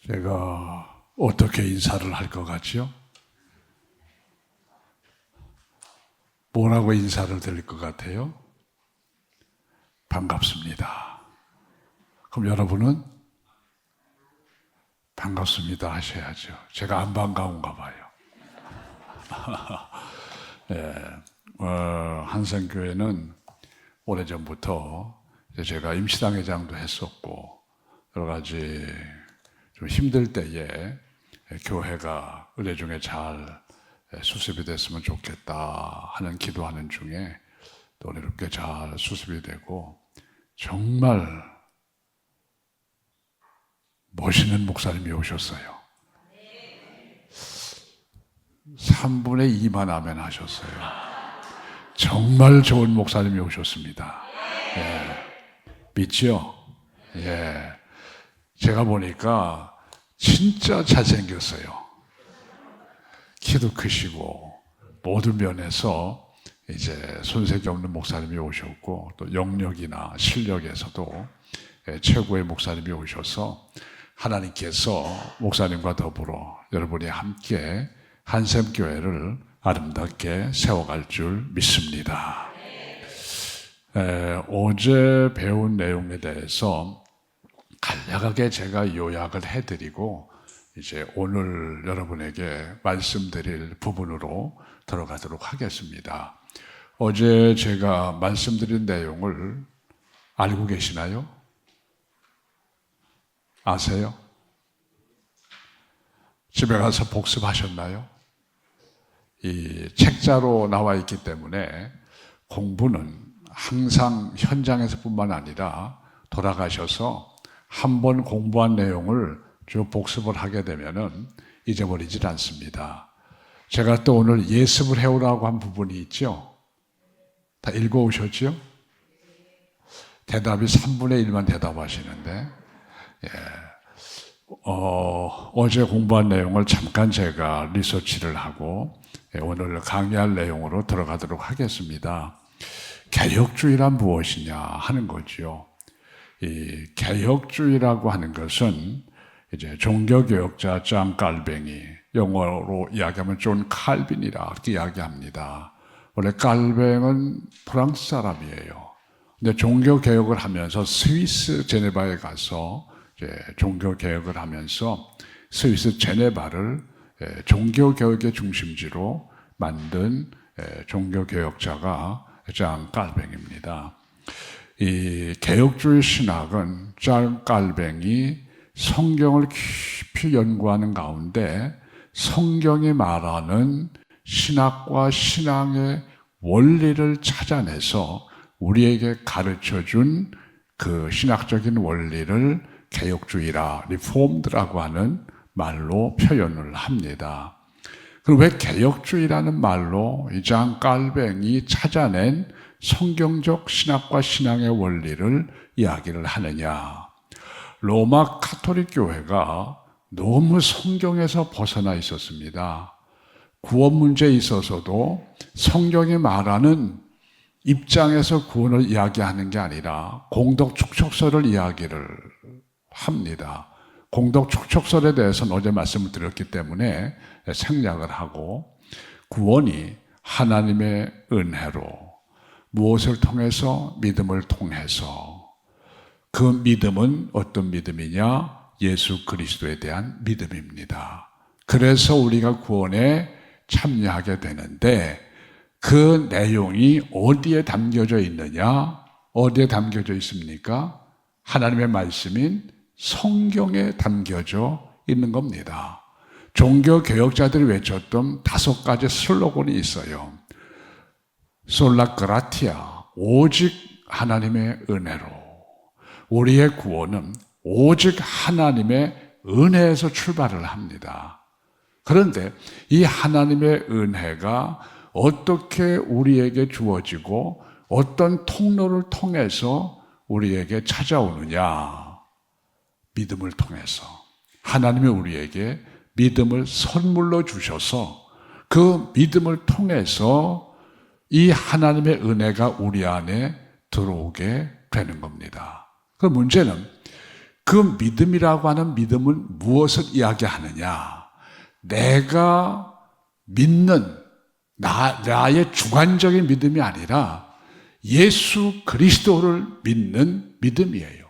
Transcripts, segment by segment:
제가 어떻게 인사를 할 것 같죠? 뭐라고 인사를 드릴 것 같아요? 반갑습니다. 그럼 여러분은 반갑습니다 하셔야죠. 제가 안 반가운가 봐요. 네, 한생교회는 오래전부터 제가 임시당회장도 했었고 여러 가지 좀 힘들 때에 교회가 은혜 중에 잘 수습이 됐으면 좋겠다 하는 기도하는 중에 또 어렵게 잘 수습이 되고 정말 멋있는 목사님이 오셨어요. 3분의 2만 아멘 하셨어요. 정말 좋은 목사님이 오셨습니다. 예. 믿죠? 예. 제가 보니까 진짜 잘생겼어요. 키도 크시고 모든 면에서 이제 손색이 없는 목사님이 오셨고 또 영역이나 실력에서도 최고의 목사님이 오셔서 하나님께서 목사님과 더불어 여러분이 함께 한샘교회를 아름답게 세워갈 줄 믿습니다. 어제 배운 내용에 대해서 간략하게 제가 요약을 해드리고 이제 오늘 여러분에게 말씀드릴 부분으로 들어가도록 하겠습니다. 어제 제가 말씀드린 내용을 알고 계시나요? 아세요? 집에 가서 복습하셨나요? 이 책자로 나와 있기 때문에 공부는 항상 현장에서뿐만 아니라 돌아가셔서 한 번 공부한 내용을 쭉 복습을 하게 되면은 잊어버리질 않습니다. 제가 또 오늘 예습을 해오라고 한 부분이 있죠? 다 읽어오셨죠? 대답이 3분의 1만 대답하시는데, 예. 어제 공부한 내용을 잠깐 제가 리서치를 하고 오늘 강의할 내용으로 들어가도록 하겠습니다. 개혁주의란 무엇이냐 하는 거죠. 이 개혁주의라고 하는 것은 이제 종교개혁자 존 칼뱅이, 영어로 이야기하면 존 칼빈이라 그렇게 이야기합니다. 원래 칼뱅은 프랑스 사람이에요. 근데 종교개혁을 하면서 스위스 제네바에 가서 이제 종교개혁을 하면서 스위스 제네바를 종교개혁의 중심지로 만든 종교개혁자가 존 칼뱅입니다. 이 개혁주의 신학은 존 칼뱅이 성경을 깊이 연구하는 가운데 성경이 말하는 신학과 신앙의 원리를 찾아내서 우리에게 가르쳐준 그 신학적인 원리를 개혁주의라, 리폼드라고 하는 말로 표현을 합니다. 그럼 왜 개혁주의라는 말로 이 존 칼뱅이 찾아낸 성경적 신학과 신앙의 원리를 이야기를 하느냐? 로마 가톨릭 교회가 너무 성경에서 벗어나 있었습니다. 구원 문제에 있어서도 성경이 말하는 입장에서 구원을 이야기하는 게 아니라 공덕 축척설을 이야기를 합니다. 공덕 축척설에 대해서는 어제 말씀을 드렸기 때문에 생략을 하고 구원이 하나님의 은혜로 무엇을 통해서? 믿음을 통해서. 그 믿음은 어떤 믿음이냐? 예수 그리스도에 대한 믿음입니다. 그래서 우리가 구원에 참여하게 되는데 그 내용이 어디에 담겨져 있느냐? 어디에 담겨져 있습니까? 하나님의 말씀인 성경에 담겨져 있는 겁니다. 종교개혁자들이 외쳤던 5가지 슬로건이 있어요. 솔라 그라티아, 오직 하나님의 은혜로. 우리의 구원은 오직 하나님의 은혜에서 출발을 합니다. 그런데 이 하나님의 은혜가 어떻게 우리에게 주어지고 어떤 통로를 통해서 우리에게 찾아오느냐? 믿음을 통해서. 하나님이 우리에게 믿음을 선물로 주셔서 그 믿음을 통해서 이 하나님의 은혜가 우리 안에 들어오게 되는 겁니다. 그 문제는 그 믿음이라고 하는 믿음은 무엇을 이야기하느냐? 내가 믿는 나의 주관적인 믿음이 아니라 예수 그리스도를 믿는 믿음이에요.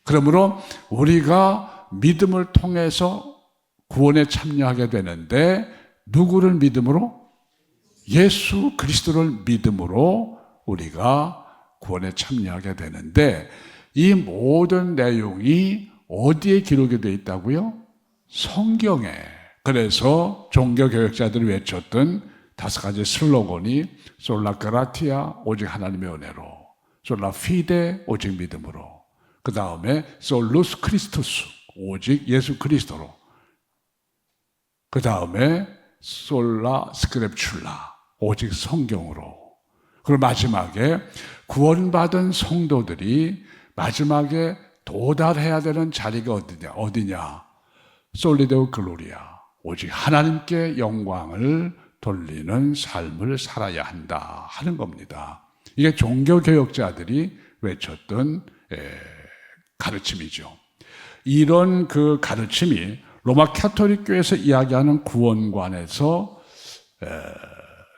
그러므로 우리가 믿음을 통해서 구원에 참여하게 되는데 누구를 믿음으로? 예수 그리스도를 믿음으로 우리가 구원에 참여하게 되는데 이 모든 내용이 어디에 기록이 되어 있다고요? 성경에. 그래서 종교개혁자들이 외쳤던 5가지 슬로건이 솔라 그라티아 오직 하나님의 은혜로, 솔라 피데 오직 믿음으로, 그 다음에 솔루스 크리스투스 오직 예수 그리스도로, 그 다음에 솔라 스크립출라 오직 성경으로. 그리고 마지막에 구원받은 성도들이 마지막에 도달해야 되는 자리가 어디냐? 솔리데오 글로리아 오직 하나님께 영광을 돌리는 삶을 살아야 한다 하는 겁니다. 이게 종교개혁자들이 외쳤던 가르침이죠. 이런 그 가르침이 로마 카톨릭 교회에서 이야기하는 구원관에서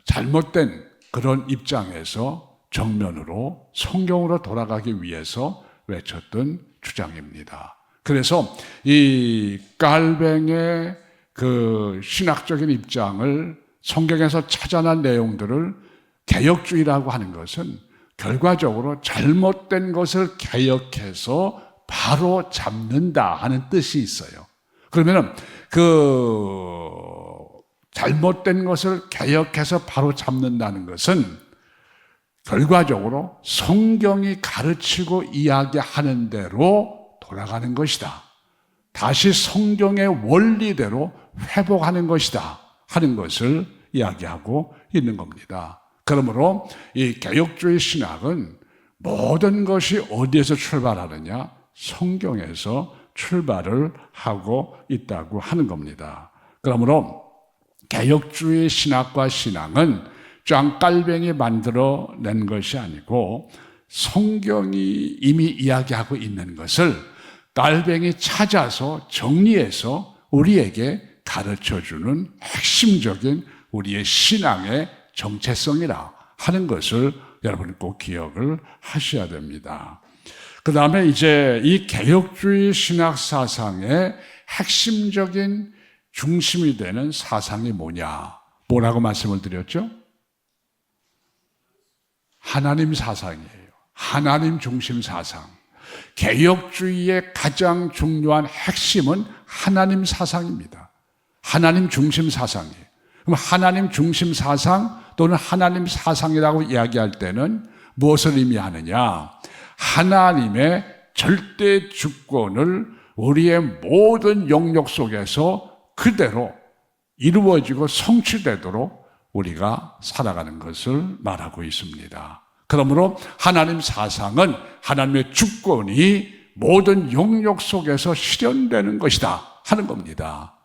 잘못된 그런 입장에서 정면으로 성경으로 돌아가기 위해서 외쳤던 주장입니다. 그래서 이 깔뱅의 그 신학적인 입장을 성경에서 찾아난 내용들을 개혁주의라고 하는 것은 결과적으로 잘못된 것을 개혁해서 바로 잡는다 하는 뜻이 있어요. 그러면은 그 잘못된 것을 개혁해서 바로 잡는다는 것은 결과적으로 성경이 가르치고 이야기하는 대로 돌아가는 것이다. 다시 성경의 원리대로 회복하는 것이다 하는 것을 이야기하고 있는 겁니다. 그러므로 이 개혁주의 신학은 모든 것이 어디에서 출발하느냐? 성경에서 출발을 하고 있다고 하는 겁니다. 그러므로 개혁주의 신학과 신앙은 짱깔뱅이 만들어낸 것이 아니고 성경이 이미 이야기하고 있는 것을 깔뱅이 찾아서 정리해서 우리에게 가르쳐주는 핵심적인 우리의 신앙의 정체성이라 하는 것을 여러분이 꼭 기억을 하셔야 됩니다. 그 다음에 이제 이 개혁주의 신학 사상의 핵심적인 중심이 되는 사상이 뭐냐? 뭐라고 말씀을 드렸죠? 하나님 사상이에요. 하나님 중심 사상. 개혁주의의 가장 중요한 핵심은 하나님 사상입니다. 하나님 중심 사상이에요. 그럼 하나님 중심 사상 또는 하나님 사상이라고 이야기할 때는 무엇을 의미하느냐? 하나님의 절대 주권을 우리의 모든 영역 속에서 그대로 이루어지고 성취되도록 우리가 살아가는 것을 말하고 있습니다. 그러므로 하나님 사상은 하나님의 주권이 모든 영역 속에서 실현되는 것이다 하는 겁니다.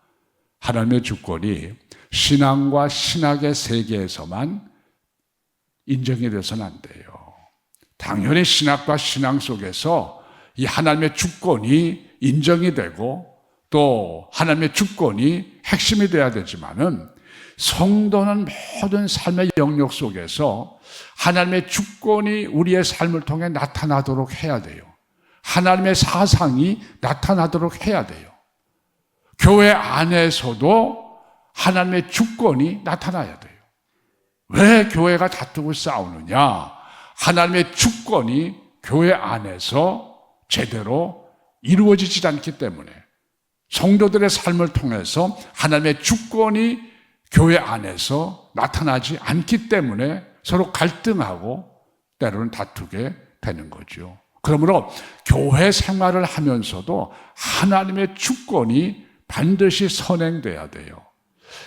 하나님의 주권이 신앙과 신학의 세계에서만 인정이 돼서는 안 돼요. 당연히 신학과 신앙 속에서 이 하나님의 주권이 인정이 되고 또 하나님의 주권이 핵심이 돼야 되지만은 성도는 모든 삶의 영역 속에서 하나님의 주권이 우리의 삶을 통해 나타나도록 해야 돼요. 하나님의 사상이 나타나도록 해야 돼요. 교회 안에서도 하나님의 주권이 나타나야 돼요. 왜 교회가 다투고 싸우느냐? 하나님의 주권이 교회 안에서 제대로 이루어지지 않기 때문에 성도들의 삶을 통해서 하나님의 주권이 교회 안에서 나타나지 않기 때문에 서로 갈등하고 때로는 다투게 되는 거죠. 그러므로 교회 생활을 하면서도 하나님의 주권이 반드시 선행돼야 돼요.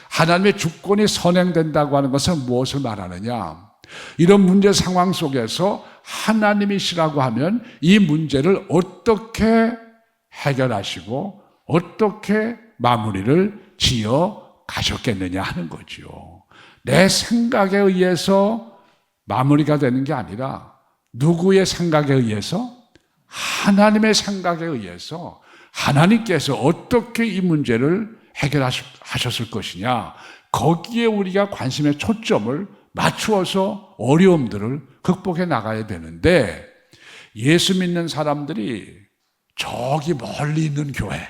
하나님의 주권이 선행된다고 하는 것은 무엇을 말하느냐? 이런 문제 상황 속에서 하나님이시라고 하면 이 문제를 어떻게 해결하시고 어떻게 마무리를 지어 가셨겠느냐 하는 거죠. 내 생각에 의해서 마무리가 되는 게 아니라 누구의 생각에 의해서? 하나님의 생각에 의해서 하나님께서 어떻게 이 문제를 해결하셨을 것이냐, 거기에 우리가 관심의 초점을 맞추어서 어려움들을 극복해 나가야 되는데, 예수 믿는 사람들이 저기 멀리 있는 교회,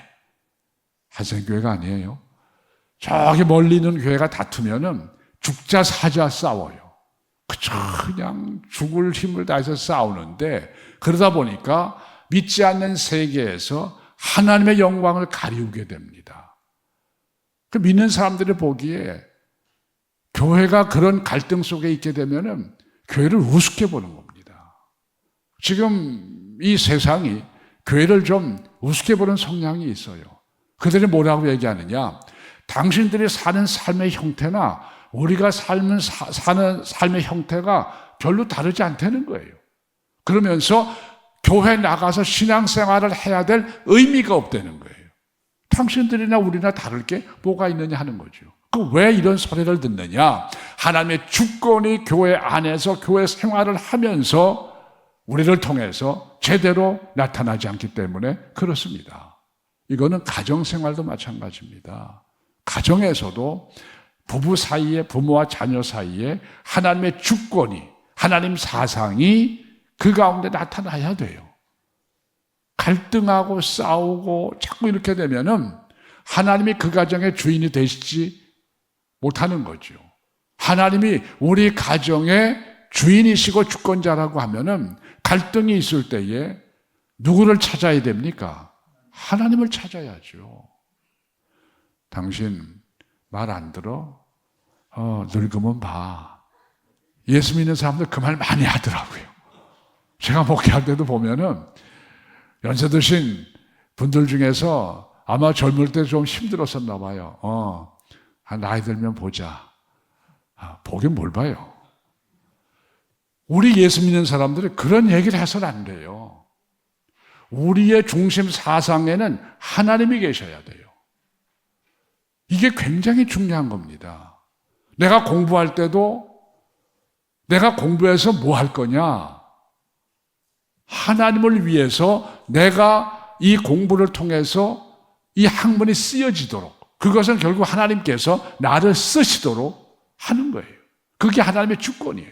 한생교회가 아니에요. 저기 멀리 있는 교회가 다투면은 죽자 사자 싸워요. 그냥 죽을 힘을 다해서 싸우는데, 그러다 보니까 믿지 않는 세계에서 하나님의 영광을 가리우게 됩니다. 그 믿는 사람들이 보기에 교회가 그런 갈등 속에 있게 되면은 교회를 우습게 보는 겁니다. 지금 이 세상이 교회를 좀 우습게 보는 성향이 있어요. 그들이 뭐라고 얘기하느냐? 당신들이 사는 삶의 형태나 우리가 사는 삶의 형태가 별로 다르지 않다는 거예요. 그러면서 교회 나가서 신앙생활을 해야 될 의미가 없다는 거예요. 당신들이나 우리나 다를 게 뭐가 있느냐 하는 거죠. 왜 이런 소리를 듣느냐? 하나님의 주권이 교회 안에서 교회 생활을 하면서 우리를 통해서 제대로 나타나지 않기 때문에 그렇습니다. 이거는 가정생활도 마찬가지입니다. 가정에서도 부부 사이에, 부모와 자녀 사이에 하나님의 주권이, 하나님 사상이 그 가운데 나타나야 돼요. 갈등하고 싸우고 자꾸 이렇게 되면은 하나님이 그 가정의 주인이 되시지 못하는 거죠. 하나님이 우리 가정의 주인이시고 주권자라고 하면은 갈등이 있을 때에 누구를 찾아야 됩니까? 하나님을 찾아야죠. 당신 말 안 들어? 늙으면 봐. 예수 믿는 사람들 그 말 많이 하더라고요. 제가 목회할 때도 보면은 연세 드신 분들 중에서 아마 젊을 때 좀 힘들었었나 봐요. 나이 들면 보자. 보긴 뭘 봐요. 우리 예수 믿는 사람들이 그런 얘기를 해서는 안 돼요. 우리의 중심 사상에는 하나님이 계셔야 돼요. 이게 굉장히 중요한 겁니다. 내가 공부할 때도 내가 공부해서 뭐 할 거냐? 하나님을 위해서 내가 이 공부를 통해서 이 학문이 쓰여지도록, 그것은 결국 하나님께서 나를 쓰시도록 하는 거예요. 그게 하나님의 주권이에요.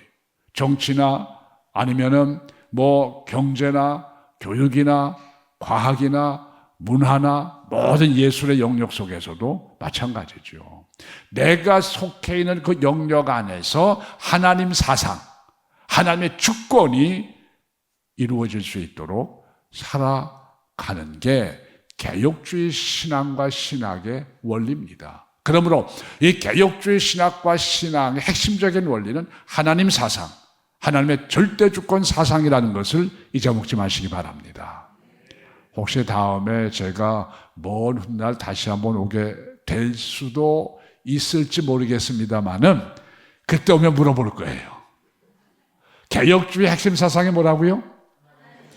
정치나 아니면은 뭐 경제나 교육이나 과학이나 문화나 모든 예술의 영역 속에서도 마찬가지죠. 내가 속해 있는 그 영역 안에서 하나님 사상, 하나님의 주권이 이루어질 수 있도록 살아가는 게 개혁주의 신앙과 신학의 원리입니다. 그러므로 이 개혁주의 신학과 신앙의 핵심적인 원리는 하나님 사상, 하나님의 절대 주권 사상이라는 것을 잊어먹지 마시기 바랍니다. 혹시 다음에 제가 먼 훗날 다시 한번 오게 될 수도 있을지 모르겠습니다만은 그때 오면 물어볼 거예요. 개혁주의 핵심 사상이 뭐라고요?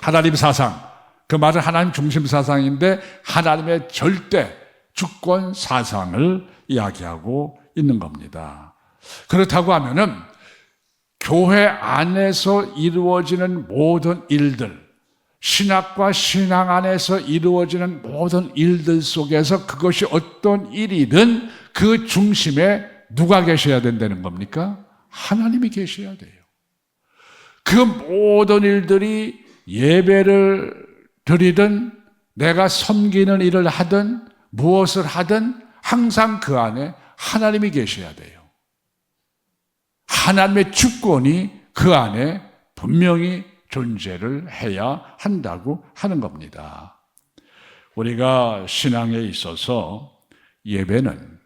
하나님 사상. 그 말은 하나님 중심 사상인데 하나님의 절대 주권 사상을 이야기하고 있는 겁니다. 그렇다고 하면은 교회 안에서 이루어지는 모든 일들, 신학과 신앙 안에서 이루어지는 모든 일들 속에서 그것이 어떤 일이든 그 중심에 누가 계셔야 된다는 겁니까? 하나님이 계셔야 돼요. 그 모든 일들이 예배를 드리든 내가 섬기는 일을 하든 무엇을 하든 항상 그 안에 하나님이 계셔야 돼요. 하나님의 주권이 그 안에 분명히 존재를 해야 한다고 하는 겁니다. 우리가 신앙에 있어서 예배는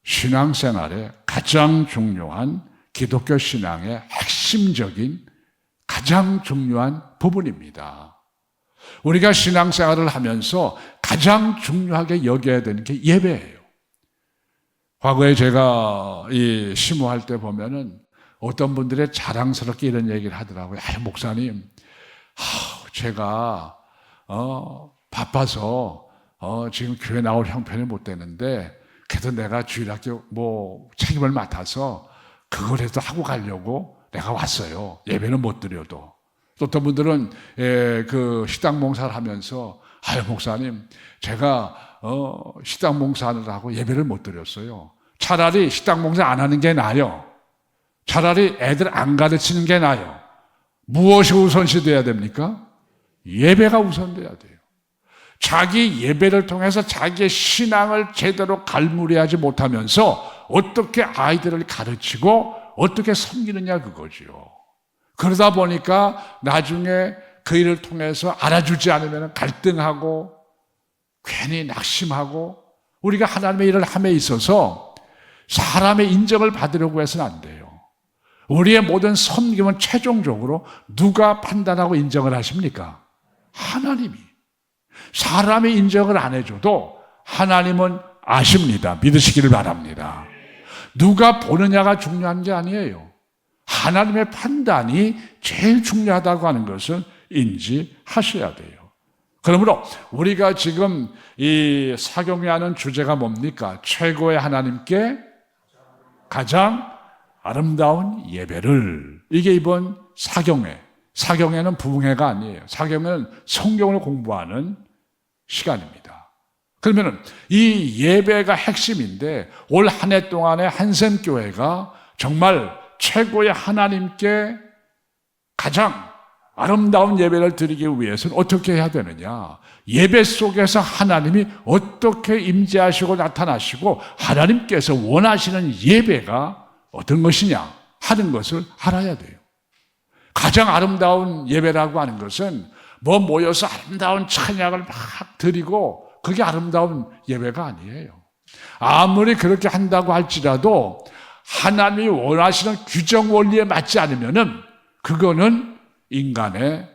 신앙생활의 가장 중요한 기독교 신앙의 핵심적인 가장 중요한 부분입니다. 우리가 신앙생활을 하면서 가장 중요하게 여겨야 되는 게 예배예요. 과거에 제가 이 심호할 때 보면은 어떤 분들이 자랑스럽게 이런 얘기를 하더라고요. 목사님, 제가 바빠서 지금 교회 나올 형편이 못 되는데 그래도 내가 주일학교 뭐 책임을 맡아서 그거라도 하고 가려고 내가 왔어요. 예배는 못 드려도. 또 어떤 분들은 그 식당 봉사를 하면서 아유 목사님 제가 식당 봉사하느라고 예배를 못 드렸어요. 차라리 식당 봉사 안 하는 게 나아요. 차라리 애들 안 가르치는 게 나아요. 무엇이 우선시 돼야 됩니까? 예배가 우선돼야 돼요. 자기 예배를 통해서 자기의 신앙을 제대로 갈무리하지 못하면서 어떻게 아이들을 가르치고 어떻게 섬기느냐 그거지요. 그러다 보니까 나중에 그 일을 통해서 알아주지 않으면 갈등하고 괜히 낙심하고 우리가 하나님의 일을 함에 있어서 사람의 인정을 받으려고 해서는 안 돼요. 우리의 모든 섬김은 최종적으로 누가 판단하고 인정을 하십니까? 하나님이. 사람이 인정을 안 해줘도 하나님은 아십니다. 믿으시기를 바랍니다. 누가 보느냐가 중요한 게 아니에요. 하나님의 판단이 제일 중요하다고 하는 것을 인지하셔야 돼요. 그러므로 우리가 지금 이 사경에 하는 주제가 뭡니까? 최고의 하나님께 가장 아름다운 예배를. 이게 이번 사경회. 사경회는 부흥회가 아니에요. 사경회는 성경을 공부하는 시간입니다. 그러면 이 예배가 핵심인데 올 한 해 동안에 한샘교회가 정말 최고의 하나님께 가장 아름다운 예배를 드리기 위해서는 어떻게 해야 되느냐? 예배 속에서 하나님이 어떻게 임재하시고 나타나시고 하나님께서 원하시는 예배가 어떤 것이냐 하는 것을 알아야 돼요. 가장 아름다운 예배라고 하는 것은 뭐 모여서 아름다운 찬양을 막 드리고 그게 아름다운 예배가 아니에요. 아무리 그렇게 한다고 할지라도 하나님이 원하시는 규정 원리에 맞지 않으면은 그거는 인간의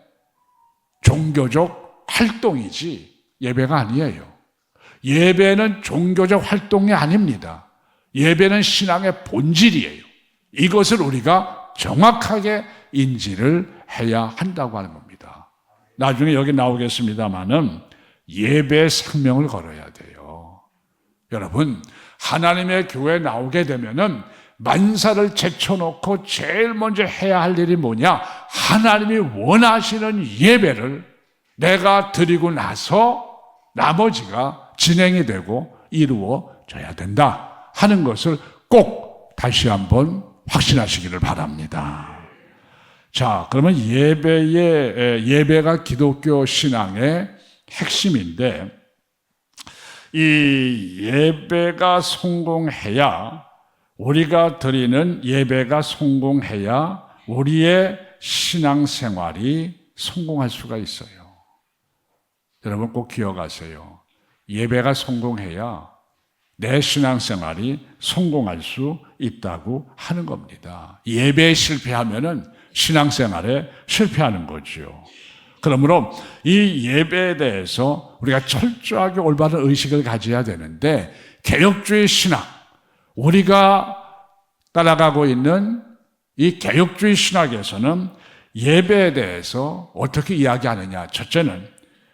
종교적 활동이지 예배가 아니에요. 예배는 종교적 활동이 아닙니다. 예배는 신앙의 본질이에요. 이것을 우리가 정확하게 인지를 해야 한다고 하는 겁니다. 나중에 여기 나오겠습니다마는 예배의 생명을 걸어야 돼요. 여러분, 하나님의 교회에 나오게 되면은 만사를 제쳐놓고 제일 먼저 해야 할 일이 뭐냐? 하나님이 원하시는 예배를 내가 드리고 나서 나머지가 진행이 되고 이루어져야 된다 하는 것을 꼭 다시 한번 확신하시기를 바랍니다. 자, 그러면 예배가 기독교 신앙의 핵심인데 이 예배가 성공해야 우리가 드리는 예배가 성공해야 우리의 신앙생활이 성공할 수가 있어요. 여러분 꼭 기억하세요. 예배가 성공해야 내 신앙생활이 성공할 수 있다고 하는 겁니다. 예배에 실패하면은 신앙생활에 실패하는 거죠. 그러므로 이 예배에 대해서 우리가 철저하게 올바른 의식을 가져야 되는데 개혁주의 신학, 우리가 따라가고 있는 이 개혁주의 신학에서는 예배에 대해서 어떻게 이야기하느냐. 첫째는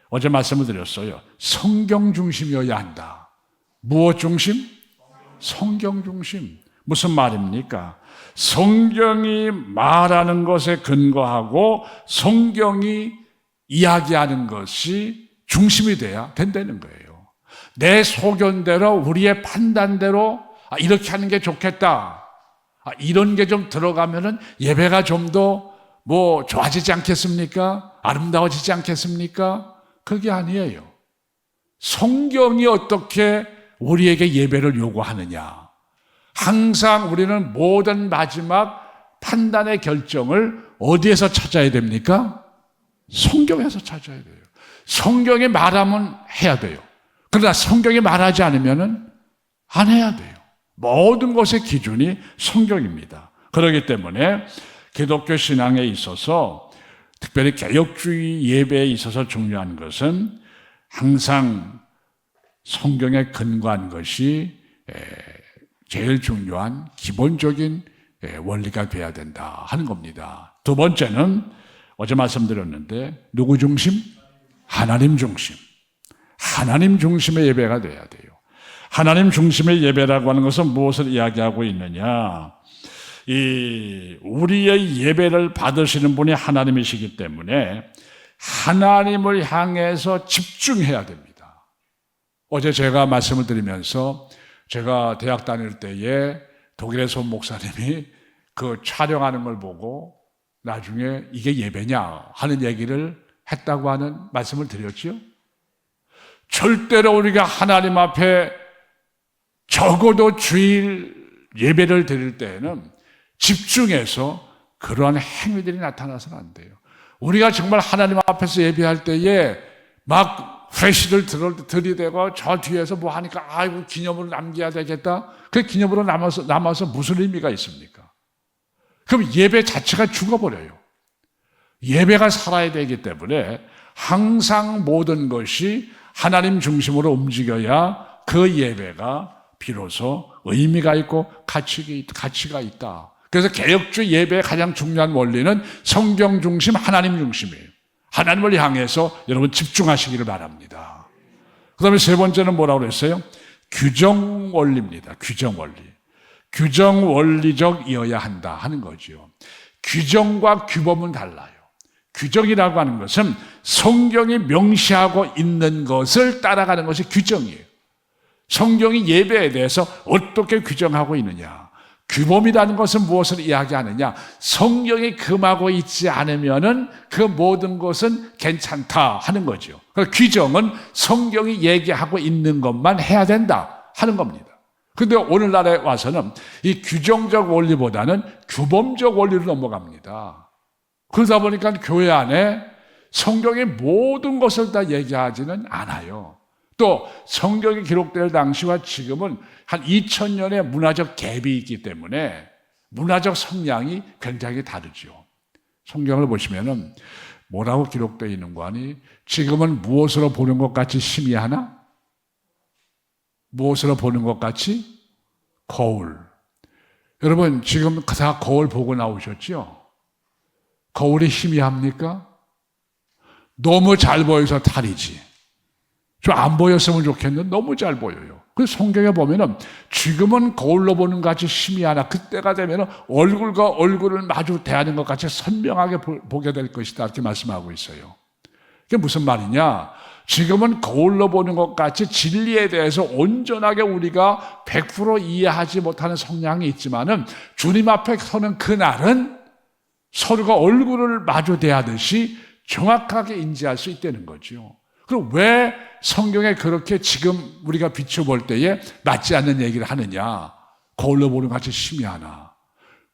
어제 말씀을 드렸어요. 성경 중심이어야 한다. 무엇 중심? 성경 중심. 무슨 말입니까? 성경이 말하는 것에 근거하고 성경이 이야기하는 것이 중심이 돼야 된다는 거예요. 내 소견대로 우리의 판단대로 이렇게 하는 게 좋겠다. 이런 게 좀 들어가면은 예배가 좀 더 좋아지지 않겠습니까? 아름다워지지 않겠습니까? 그게 아니에요. 성경이 어떻게 우리에게 예배를 요구하느냐. 항상 우리는 모든 마지막 판단의 결정을 어디에서 찾아야 됩니까? 성경에서 찾아야 돼요. 성경이 말하면 해야 돼요. 그러나 성경이 말하지 않으면 안 해야 돼요. 모든 것의 기준이 성경입니다. 그렇기 때문에 기독교 신앙에 있어서 특별히 개혁주의 예배에 있어서 중요한 것은 항상 성경에 근거한 것이 제일 중요한 기본적인 원리가 돼야 된다 하는 겁니다. 두 번째는 어제 말씀드렸는데 누구 중심? 하나님 중심. 하나님 중심의 예배가 돼야 돼요. 하나님 중심의 예배라고 하는 것은 무엇을 이야기하고 있느냐? 우리의 예배를 받으시는 분이 하나님이시기 때문에 하나님을 향해서 집중해야 됩니다. 어제 제가 말씀을 드리면서 제가 대학 다닐 때에 독일에서 온 목사님이 그 촬영하는 걸 보고 나중에 이게 예배냐 하는 얘기를 했다고 하는 말씀을 드렸죠. 절대로 우리가 하나님 앞에 적어도 주일 예배를 드릴 때에는 집중해서 그러한 행위들이 나타나서는 안 돼요. 우리가 정말 하나님 앞에서 예배할 때에 막 회시를 들이대고 저 뒤에서 뭐 하니까 아이고 기념으로 남겨야 되겠다. 그 기념으로 남아서 무슨 의미가 있습니까? 그럼 예배 자체가 죽어버려요. 예배가 살아야 되기 때문에 항상 모든 것이 하나님 중심으로 움직여야 그 예배가 비로소 의미가 있고 가치가 있다. 그래서 개혁주의 예배의 가장 중요한 원리는 성경 중심, 하나님 중심이에요. 하나님을 향해서 여러분 집중하시기를 바랍니다. 그 다음에 세 번째는 뭐라고 그랬어요? 규정 원리입니다. 규정 원리. 규정 원리적이어야 한다 하는 거죠. 규정과 규범은 달라요. 규정이라고 하는 것은 성경이 명시하고 있는 것을 따라가는 것이 규정이에요. 성경이 예배에 대해서 어떻게 규정하고 있느냐. 규범이라는 것은 무엇을 이야기하느냐. 성경이 금하고 있지 않으면은 그 모든 것은 괜찮다 하는 거죠. 규정은 성경이 얘기하고 있는 것만 해야 된다 하는 겁니다. 근데 오늘날에 와서는 이 규정적 원리보다는 규범적 원리로 넘어갑니다. 그러다 보니까 교회 안에 성경의 모든 것을 다 얘기하지는 않아요. 또 성경이 기록될 당시와 지금은 한 2000년의 문화적 갭이 있기 때문에 문화적 성향이 굉장히 다르죠. 성경을 보시면은 뭐라고 기록되어 있는 거 아니? 지금은 무엇으로 보는 것 같이 희미하나? 무엇으로 보는 것 같이? 거울. 여러분 지금 다 거울 보고 나오셨죠? 거울이 희미합니까? 너무 잘 보여서 탈이지. 좀 안 보였으면 좋겠는데 너무 잘 보여요. 그래서 성경에 보면은 지금은 거울로 보는 것 같이 희미하나 그때가 되면은 얼굴과 얼굴을 마주 대하는 것 같이 선명하게 보게 될 것이다 이렇게 말씀하고 있어요. 그게 무슨 말이냐? 지금은 거울로 보는 것 같이 진리에 대해서 온전하게 우리가 100% 이해하지 못하는 성향이 있지만은 주님 앞에 서는 그날은 서로가 얼굴을 마주 대하듯이 정확하게 인지할 수 있다는 거죠. 그럼 왜 성경에 그렇게 지금 우리가 비춰볼 때에 맞지 않는 얘기를 하느냐? 거울로 보는 것 같이 희미하나?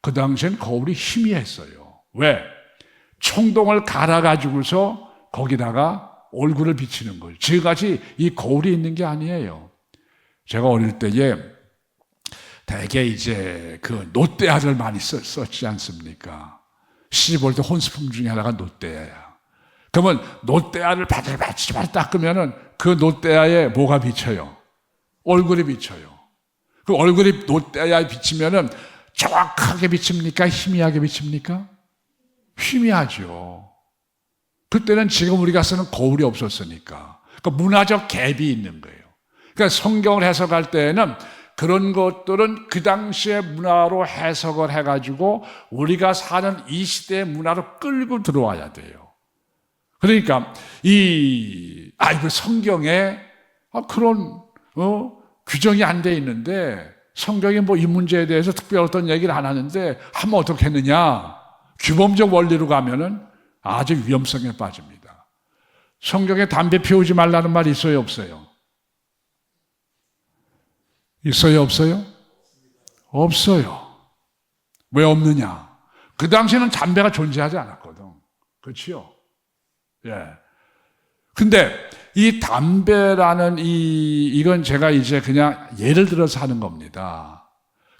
그 당시엔 거울이 희미했어요. 왜? 청동을 갈아가지고서 거기다가 얼굴을 비치는 거예요. 지금까지 이 거울이 있는 게 아니에요. 제가 어릴 때에 대개 이제 그 노떼아를 많이 썼지 않습니까? 시집 볼 때 혼수품 중에 하나가 노떼아야. 그러면 노떼아를 바들바들 닦으면은 그 노떼아에 뭐가 비쳐요? 얼굴이 비쳐요. 그 얼굴이 노떼아에 비치면은 정확하게 비칩니까? 희미하게 비칩니까? 희미하죠. 그때는 지금 우리가 쓰는 거울이 없었으니까. 그러니까 문화적 갭이 있는 거예요. 그러니까 성경을 해석할 때에는 그런 것들은 그 당시의 문화로 해석을 해가지고 우리가 사는 이 시대의 문화로 끌고 들어와야 돼요. 그러니까 그 성경에 그런 규정이 안 돼 있는데 성경이 뭐 이 문제에 대해서 특별히 어떤 얘기를 안 하는데 하면 어떻게 했느냐? 규범적 원리로 가면은 아주 위험성에 빠집니다. 성경에 담배 피우지 말라는 말 있어요, 없어요? 있어요, 없어요? 없어요. 왜 없느냐? 그 당시에는 담배가 존재하지 않았거든. 그렇지요? 예. 근데 이 담배라는 이건 제가 이제 그냥 예를 들어서 하는 겁니다.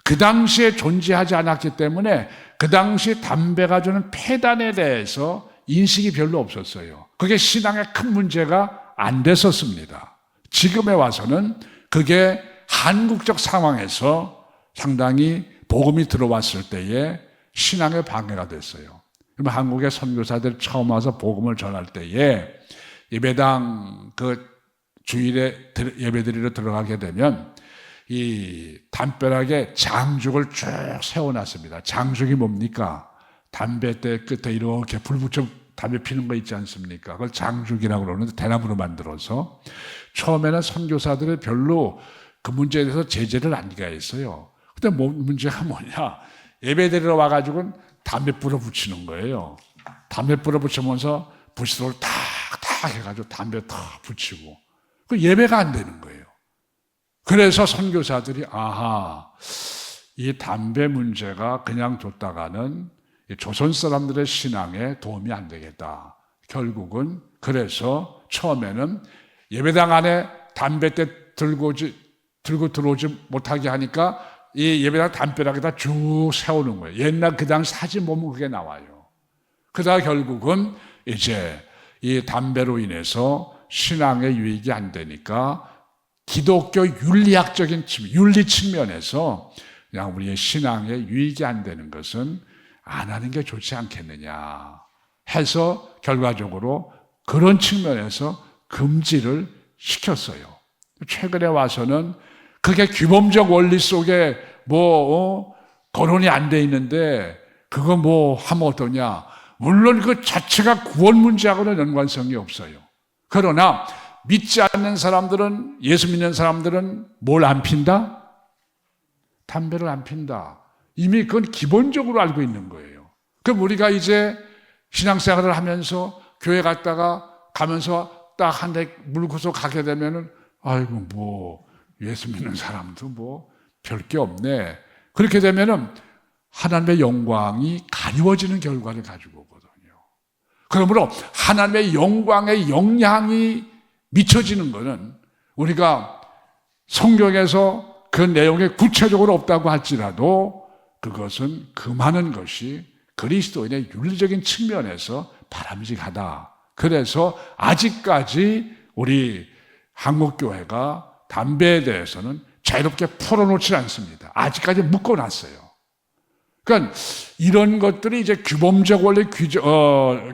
그 당시에 존재하지 않았기 때문에 그 당시 담배가 주는 폐단에 대해서 인식이 별로 없었어요. 그게 신앙의 큰 문제가 안 됐었습니다. 지금에 와서는 그게 한국적 상황에서 상당히 복음이 들어왔을 때에 신앙의 방해가 됐어요. 그러면 한국의 선교사들이 처음 와서 복음을 전할 때에 예배당 그 주일에 예배드리러 들어가게 되면 이 담벼락에 장죽을 쭉 세워놨습니다. 장죽이 뭡니까? 담배대 끝에 이렇게 불 붙여 담배 피는 거 있지 않습니까? 그걸 장죽이라고 그러는데 대나무로 만들어서 처음에는 선교사들이 별로 그 문제에 대해서 제재를 안 가했어요. 근데 문제가 뭐냐? 예배드리러 와가지고는 담배 불어 붙이는 거예요. 담배 불어 붙이면서 부시도를 탁탁 해가지고 담배 탁 붙이고 그 예배가 안 되는 거예요. 그래서 선교사들이 이 담배 문제가 그냥 뒀다가는 조선 사람들의 신앙에 도움이 안 되겠다. 결국은 그래서 처음에는 예배당 안에 담배대 들고 들어오지 못하게 하니까 이 예배당 담벼락에다 쭉 세우는 거예요. 옛날 그 당시 사진 보면 그게 나와요. 그러다 결국은 이제 이 담배로 인해서 신앙에 유익이 안 되니까 기독교 윤리학적인 윤리 측면에서 그냥 우리의 신앙에 유익이 안 되는 것은 안 하는 게 좋지 않겠느냐 해서 결과적으로 그런 측면에서 금지를 시켰어요. 최근에 와서는 그게 규범적 원리 속에 거론이 안 돼 있는데 그거 하면 어떠냐. 물론 그 자체가 구원 문제하고는 연관성이 없어요. 그러나 믿지 않는 사람들은, 예수 믿는 사람들은 뭘 안 핀다? 담배를 안 핀다. 이미 그건 기본적으로 알고 있는 거예요. 그럼 우리가 이제 신앙생활을 하면서 교회 가면서 딱 한 대 물고서 가게 되면은 아이고 예수 믿는 사람도 별게 없네. 그렇게 되면은 하나님의 영광이 가리워지는 결과를 가지고 오거든요. 그러므로 하나님의 영광의 영향이 미쳐지는 것은 우리가 성경에서 그 내용에 구체적으로 없다고 할지라도 그것은 금하는 것이 그리스도인의 윤리적인 측면에서 바람직하다. 그래서 아직까지 우리 한국교회가 담배에 대해서는 자유롭게 풀어놓지 않습니다. 아직까지 묶어놨어요. 그러니까 이런 것들이 이제 규범적 원리,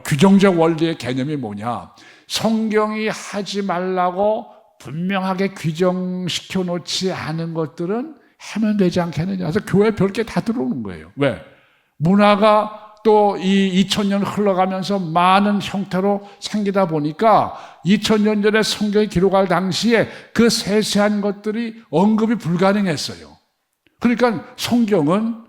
규정적 원리의 개념이 뭐냐? 성경이 하지 말라고 분명하게 규정시켜 놓지 않은 것들은 하면 되지 않겠느냐. 그래서 교회 별게 다 들어오는 거예요. 왜? 문화가 또 이 2000년 흘러가면서 많은 형태로 생기다 보니까 2000년 전에 성경이 기록할 당시에 그 세세한 것들이 언급이 불가능했어요. 그러니까 성경은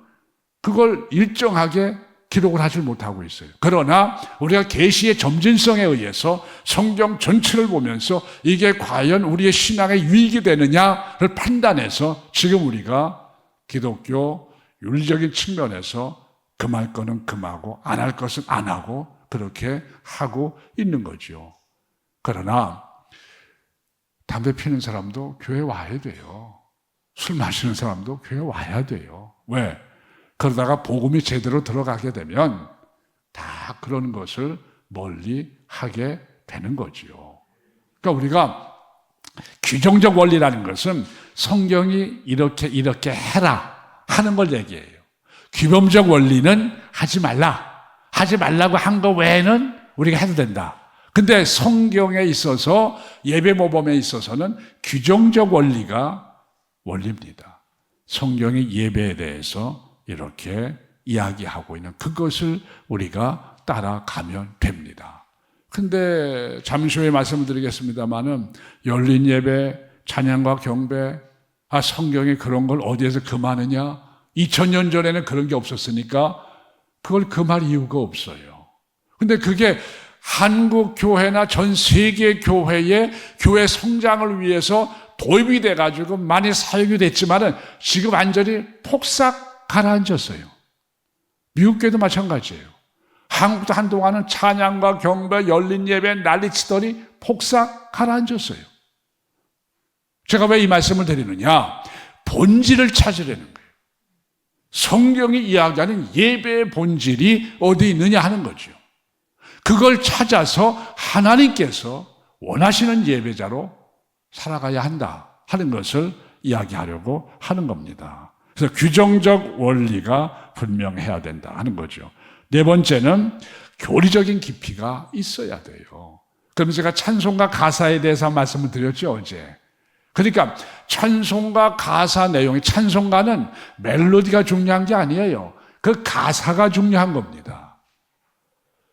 그걸 일정하게 기록을 하지 못하고 있어요. 그러나 우리가 계시의 점진성에 의해서 성경 전체를 보면서 이게 과연 우리의 신앙에 유익이 되느냐를 판단해서 지금 우리가 기독교 윤리적인 측면에서 금할 거는 금하고 안 할 것은 안 하고 그렇게 하고 있는 거죠. 그러나 담배 피는 사람도 교회 와야 돼요. 술 마시는 사람도 교회 와야 돼요. 왜? 그러다가 복음이 제대로 들어가게 되면 다 그런 것을 멀리 하게 되는 거지요. 그러니까 우리가 규정적 원리라는 것은 성경이 이렇게 해라 하는 걸 얘기해요. 규범적 원리는 하지 말라고 한 거 외에는 우리가 해도 된다. 근데 성경에 있어서 예배 모범에 있어서는 규정적 원리가 원리입니다. 성경이 예배에 대해서 이렇게 이야기하고 있는 그것을 우리가 따라가면 됩니다. 근데 잠시 후에 말씀을 드리겠습니다만은 열린 예배, 찬양과 경배, 성경이 그런 걸 어디에서 금하느냐? 2000년 전에는 그런 게 없었으니까 그걸 금할 이유가 없어요. 근데 그게 한국 교회나 전 세계 교회의 교회 성장을 위해서 도입이 돼가지고 많이 사용이 됐지만은 지금 완전히 폭삭 가라앉았어요. 미국 교회도 마찬가지예요. 한국도 한동안은 찬양과 경배, 열린 예배 난리치더니 폭삭 가라앉았어요. 제가 왜 이 말씀을 드리느냐? 본질을 찾으려는 거예요. 성경이 이야기하는 예배의 본질이 어디 있느냐 하는 거죠. 그걸 찾아서 하나님께서 원하시는 예배자로 살아가야 한다 하는 것을 이야기하려고 하는 겁니다. 그래서 규정적 원리가 분명해야 된다 하는 거죠. 네 번째는 교리적인 깊이가 있어야 돼요. 그럼 제가 찬송가 가사에 대해서 말씀을 드렸죠, 어제. 그러니까 찬송가 가사 내용이, 찬송가는 멜로디가 중요한 게 아니에요. 그 가사가 중요한 겁니다.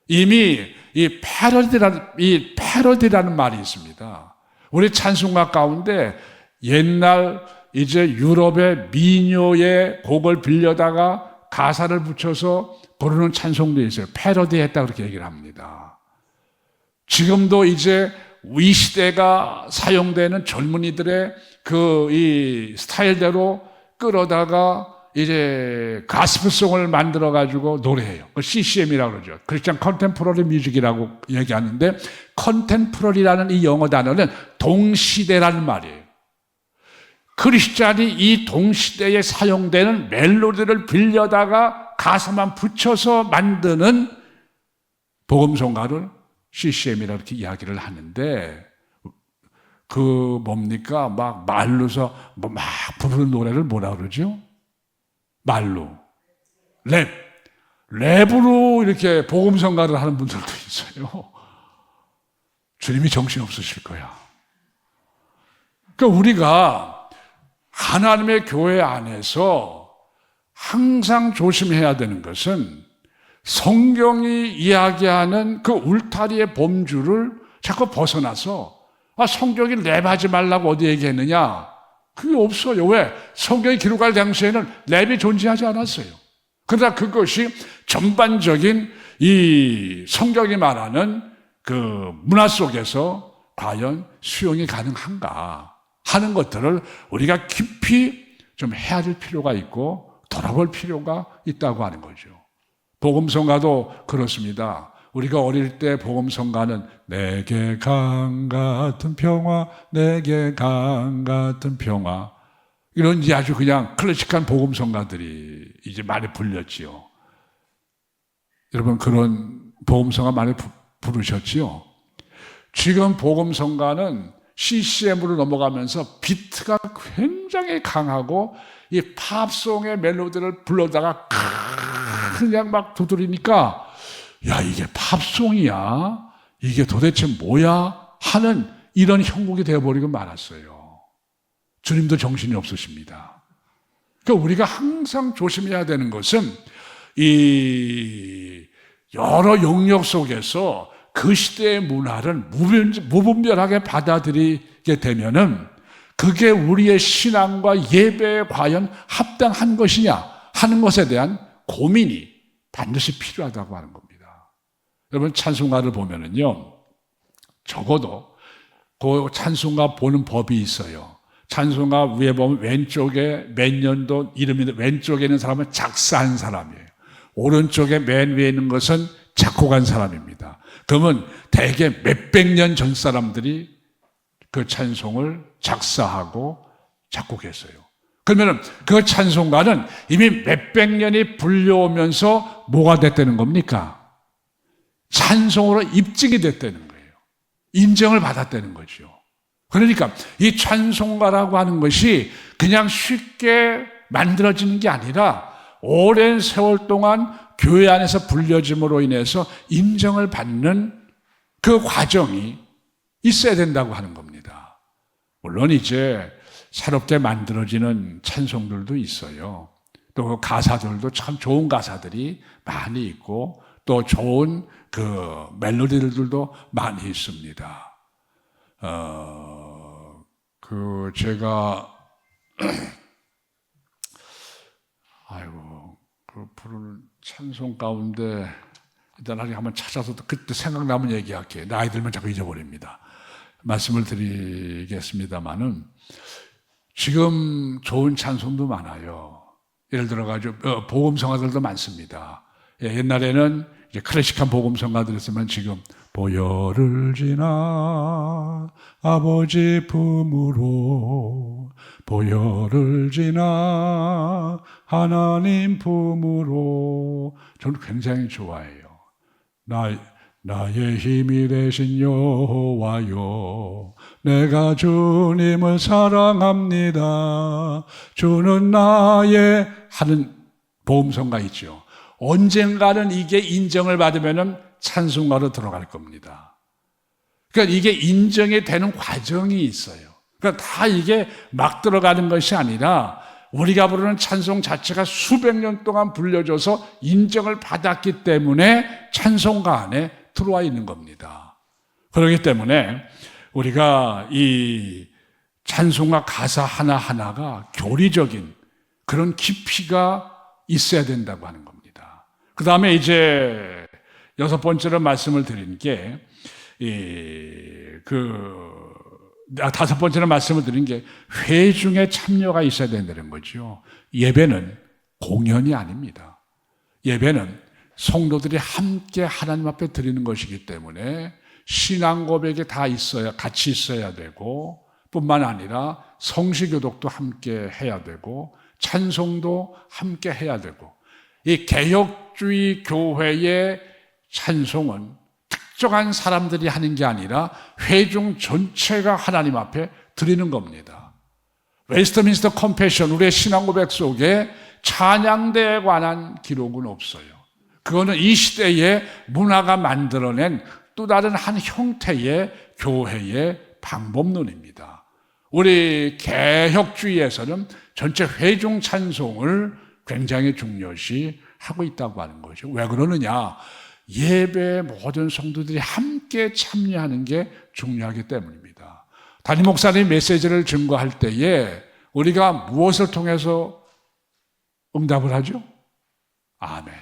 이미 이 패러디라는 말이 있습니다. 우리 찬송가 가운데 옛날 이제 유럽의 미녀의 곡을 빌려다가 가사를 붙여서 부르는 찬송도 있어요. 패러디했다 그렇게 얘기를 합니다. 지금도 이제 이 시대가 사용되는 젊은이들의 이 스타일대로 끌어다가 이제 가스펠송을 만들어 가지고 노래해요. 그 CCM이라고 그러죠. 크리스천 컨템포러리 뮤직이라고 얘기하는데, 컨템포러리라는 이 영어 단어는 동시대라는 말이에요. 크리스찬이 이 동시대에 사용되는 멜로디를 빌려다가 가사만 붙여서 만드는 복음성가를 CCM이라고 이렇게 이야기를 하는데, 그 뭡니까? 막 말로서 막 부르는 노래를 뭐라 그러죠? 말로. 랩으로 이렇게 복음성가를 하는 분들도 있어요. 주님이 정신없으실 거야. 그러니까 우리가 하나님의 교회 안에서 항상 조심해야 되는 것은 성경이 이야기하는 그 울타리의 범주를 자꾸 벗어나서 성경이 랩하지 말라고 어디 얘기했느냐? 그게 없어요. 왜? 성경이 기록할 당시에는 랩이 존재하지 않았어요. 그러나 그것이 전반적인 이 성경이 말하는 그 문화 속에서 과연 수용이 가능한가 하는 것들을 우리가 깊이 좀 헤아릴 필요가 있고 돌아볼 필요가 있다고 하는 거죠. 복음성가도 그렇습니다. 우리가 어릴 때 복음성가는 내게 강 같은 평화, 내게 강 같은 평화, 이런 이제 아주 그냥 클래식한 복음성가들이 이제 많이 불렸지요. 여러분 그런 복음성가 많이 부르셨지요? 지금 복음성가는 CCM으로 넘어가면서 비트가 굉장히 강하고 이 팝송의 멜로디를 불러다가 그냥 막 두드리니까 야, 이게 팝송이야? 이게 도대체 뭐야? 하는 이런 형국이 되어버리고 말았어요. 주님도 정신이 없으십니다. 그러니까 우리가 항상 조심해야 되는 것은 이 여러 영역 속에서 그 시대의 문화를 무분별하게 받아들이게 되면은 그게 우리의 신앙과 예배에 과연 합당한 것이냐 하는 것에 대한 고민이 반드시 필요하다고 하는 겁니다. 여러분 찬송가를 보면은요, 적어도 그 찬송가 보는 법이 있어요. 찬송가 위에 보면 왼쪽에 몇 년도 이름이 왼쪽에 있는 사람은 작사한 사람이에요. 오른쪽에 맨 위에 있는 것은 작곡한 사람입니다. 그러면 대개 몇백 년 전 사람들이 그 찬송을 작사하고 작곡했어요. 그러면 그 찬송가는 이미 몇백 년이 불려오면서 뭐가 됐다는 겁니까? 찬송으로 입증이 됐다는 거예요. 인정을 받았다는 거죠. 그러니까 이 찬송가라고 하는 것이 그냥 쉽게 만들어지는 게 아니라 오랜 세월 동안 교회 안에서 불려짐으로 인해서 인정을 받는 그 과정이 있어야 된다고 하는 겁니다. 물론 이제 새롭게 만들어지는 찬송들도 있어요. 또 가사들도 참 좋은 가사들이 많이 있고 또 좋은 그 멜로디들도 많이 있습니다. 제가 그 부르는 찬송 가운데 일단 한번 찾아서 그때 생각나면 얘기할게요. 나이 들면 자꾸 잊어버립니다. 말씀을 드리겠습니다만은 지금 좋은 찬송도 많아요. 예를 들어가지고 복음성가들도 많습니다. 옛날에는 이제 클래식한 복음성가들이었으면 지금 보혈을 지나 아버지 품으로 보혈을 지나 하나님 품으로 저는 굉장히 좋아해요. 나의 힘이 되신 여호와여 내가 주님을 사랑합니다. 주는 나의 하는 복음성가 있죠. 언젠가는 이게 인정을 받으면 찬송가로 들어갈 겁니다. 그러니까 이게 인정이 되는 과정이 있어요. 그러니까 다 이게 막 들어가는 것이 아니라 우리가 부르는 찬송 자체가 수백 년 동안 불려져서 인정을 받았기 때문에 찬송가 안에 들어와 있는 겁니다. 그렇기 때문에 우리가 이 찬송가 가사 하나하나가 교리적인 그런 깊이가 있어야 된다고 하는 겁니다. 그 다음에 이제 여섯 번째로 말씀을 드린 게, 다섯 번째로 말씀을 드린 게 회중에 참여가 있어야 된다는 거죠. 예배는 공연이 아닙니다. 예배는 성도들이 함께 하나님 앞에 드리는 것이기 때문에 신앙 고백이 다 있어야, 같이 있어야 되고, 뿐만 아니라 성시교독도 함께 해야 되고, 찬송도 함께 해야 되고, 이 개혁주의 교회의 찬송은 특정한 사람들이 하는 게 아니라 회중 전체가 하나님 앞에 드리는 겁니다. 웨스트민스터 컴패션, 우리의 신앙 고백 속에 찬양대에 관한 기록은 없어요. 그거는 이 시대의 문화가 만들어낸 또 다른 한 형태의 교회의 방법론입니다. 우리 개혁주의에서는 전체 회중 찬송을 굉장히 중요시 하고 있다고 하는 거죠. 왜 그러느냐? 예배에 모든 성도들이 함께 참여하는 게 중요하기 때문입니다. 담임 목사님 메시지를 증거할 때에 우리가 무엇을 통해서 응답을 하죠? 아멘.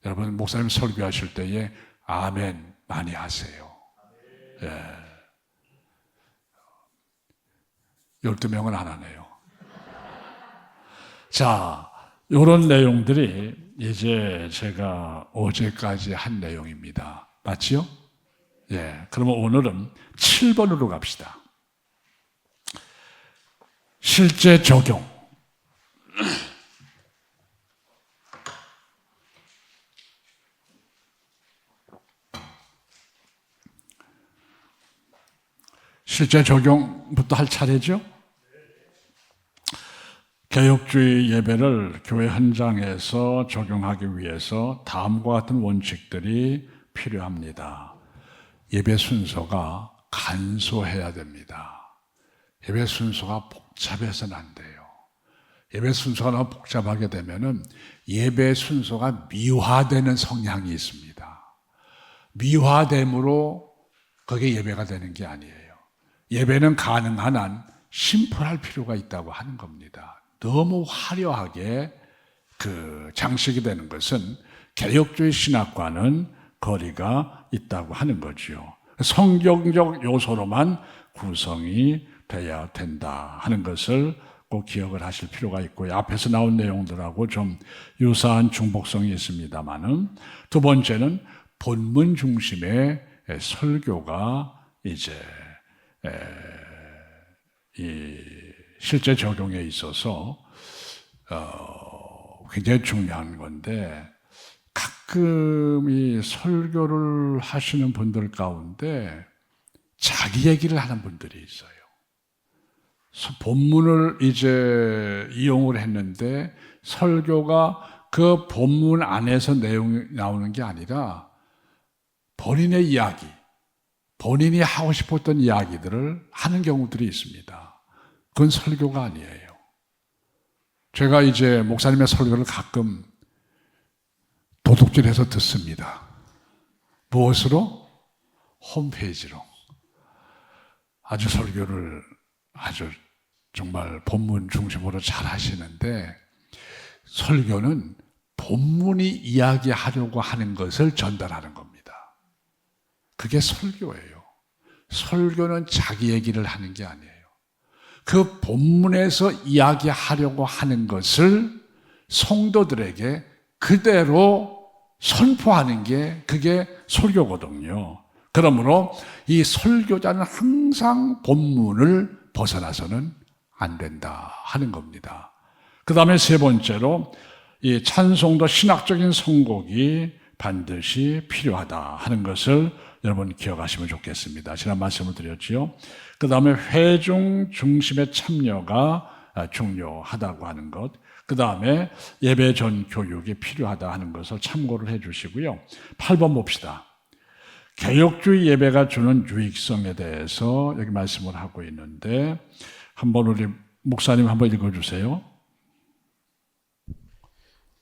여러분, 목사님 설교하실 때에 아멘 많이 하세요. 예. 12명은 안 하네요. 자, 이런 내용들이 이제 제가 어제까지 한 내용입니다. 맞지요? 예. 그러면 오늘은 7번으로 갑시다. 실제 적용. 실제 적용부터 할 차례죠? 개혁주의 예배를 교회 현장에서 적용하기 위해서 다음과 같은 원칙들이 필요합니다. 예배 순서가 간소해야 됩니다. 예배 순서가 복잡해서는 안 돼요. 예배 순서가 너무 복잡하게 되면은 예배 순서가 미화되는 성향이 있습니다. 미화됨으로 그게 예배가 되는 게 아니에요. 예배는 가능한 한 심플할 필요가 있다고 하는 겁니다. 너무 화려하게 장식이 되는 것은 개혁주의 신학과는 거리가 있다고 하는 거죠. 성경적 요소로만 구성이 돼야 된다 하는 것을 꼭 기억을 하실 필요가 있고요. 앞에서 나온 내용들하고 좀 유사한 중복성이 있습니다만은, 두 번째는 본문 중심의 설교가 이제 이 실제 적용에 있어서 굉장히 중요한 건데, 가끔 이 설교를 하시는 분들 가운데 자기 얘기를 하는 분들이 있어요. 본문을 이제 이용을 했는데 설교가 그 본문 안에서 내용이 나오는 게 아니라 본인의 이야기, 본인이 하고 싶었던 이야기들을 하는 경우들이 있습니다. 그건 설교가 아니에요. 제가 이제 목사님의 설교를 가끔 도둑질해서 듣습니다. 무엇으로? 홈페이지로. 아주 설교를 아주 정말 본문 중심으로 잘 하시는데, 설교는 본문이 이야기하려고 하는 것을 전달하는 겁니다. 그게 설교예요. 설교는 자기 얘기를 하는 게 아니에요. 그 본문에서 이야기하려고 하는 것을 성도들에게 그대로 선포하는 게 그게 설교거든요. 그러므로 이 설교자는 항상 본문을 벗어나서는 안 된다 하는 겁니다. 그 다음에 세 번째로 이 찬송도 신학적인 선곡이 반드시 필요하다 하는 것을 여러분 기억하시면 좋겠습니다. 지난 말씀을 드렸지요. 그 다음에 회중 중심의 참여가 중요하다고 하는 것, 그 다음에 예배 전 교육이 필요하다 하는 것을 참고를 해 주시고요. 8번 봅시다. 개혁주의 예배가 주는 유익성에 대해서 여기 말씀을 하고 있는데 한번 우리 목사님 한번 읽어주세요.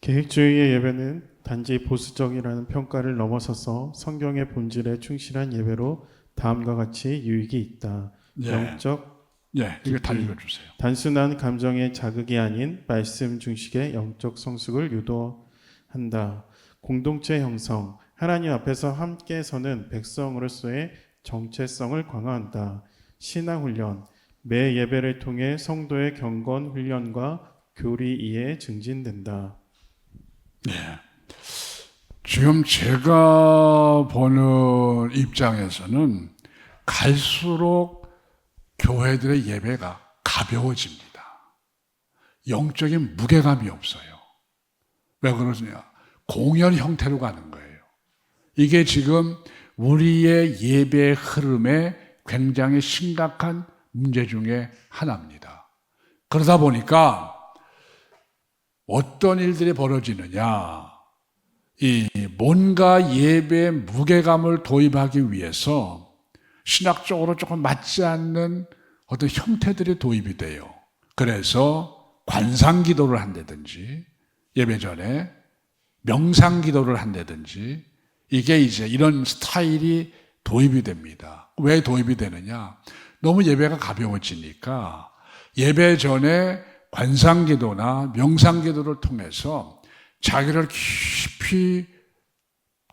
계획주의의 예배는 단지 보수적이라는 평가를 넘어서서 성경의 본질에 충실한 예배로 다음과 같이 유익이 있다. 영적 이거 다 읽어주세요. 단순한 감정의 자극이 아닌 말씀 중식의 영적 성숙을 유도한다. 공동체 형성, 하나님 앞에서 함께 서는 백성으로서의 정체성을 강화한다. 신앙 훈련, 매 예배를 통해 성도의 경건 훈련과 교리 이해 증진된다. 네. 지금 제가 보는 입장에서는 갈수록 교회들의 예배가 가벼워집니다. 영적인 무게감이 없어요. 왜 그러냐? 공연 형태로 가는 거예요. 이게 지금 우리의 예배 흐름에 굉장히 심각한 문제 중에 하나입니다. 그러다 보니까 어떤 일들이 벌어지느냐, 이 뭔가 예배의 무게감을 도입하기 위해서 신학적으로 조금 맞지 않는 어떤 형태들이 도입이 돼요. 그래서 관상 기도를 한다든지 예배 전에 명상 기도를 한다든지 이게 이제 이런 스타일이 도입이 됩니다. 왜 도입이 되느냐? 너무 예배가 가벼워지니까 예배 전에 관상기도나 명상기도를 통해서 자기를 깊이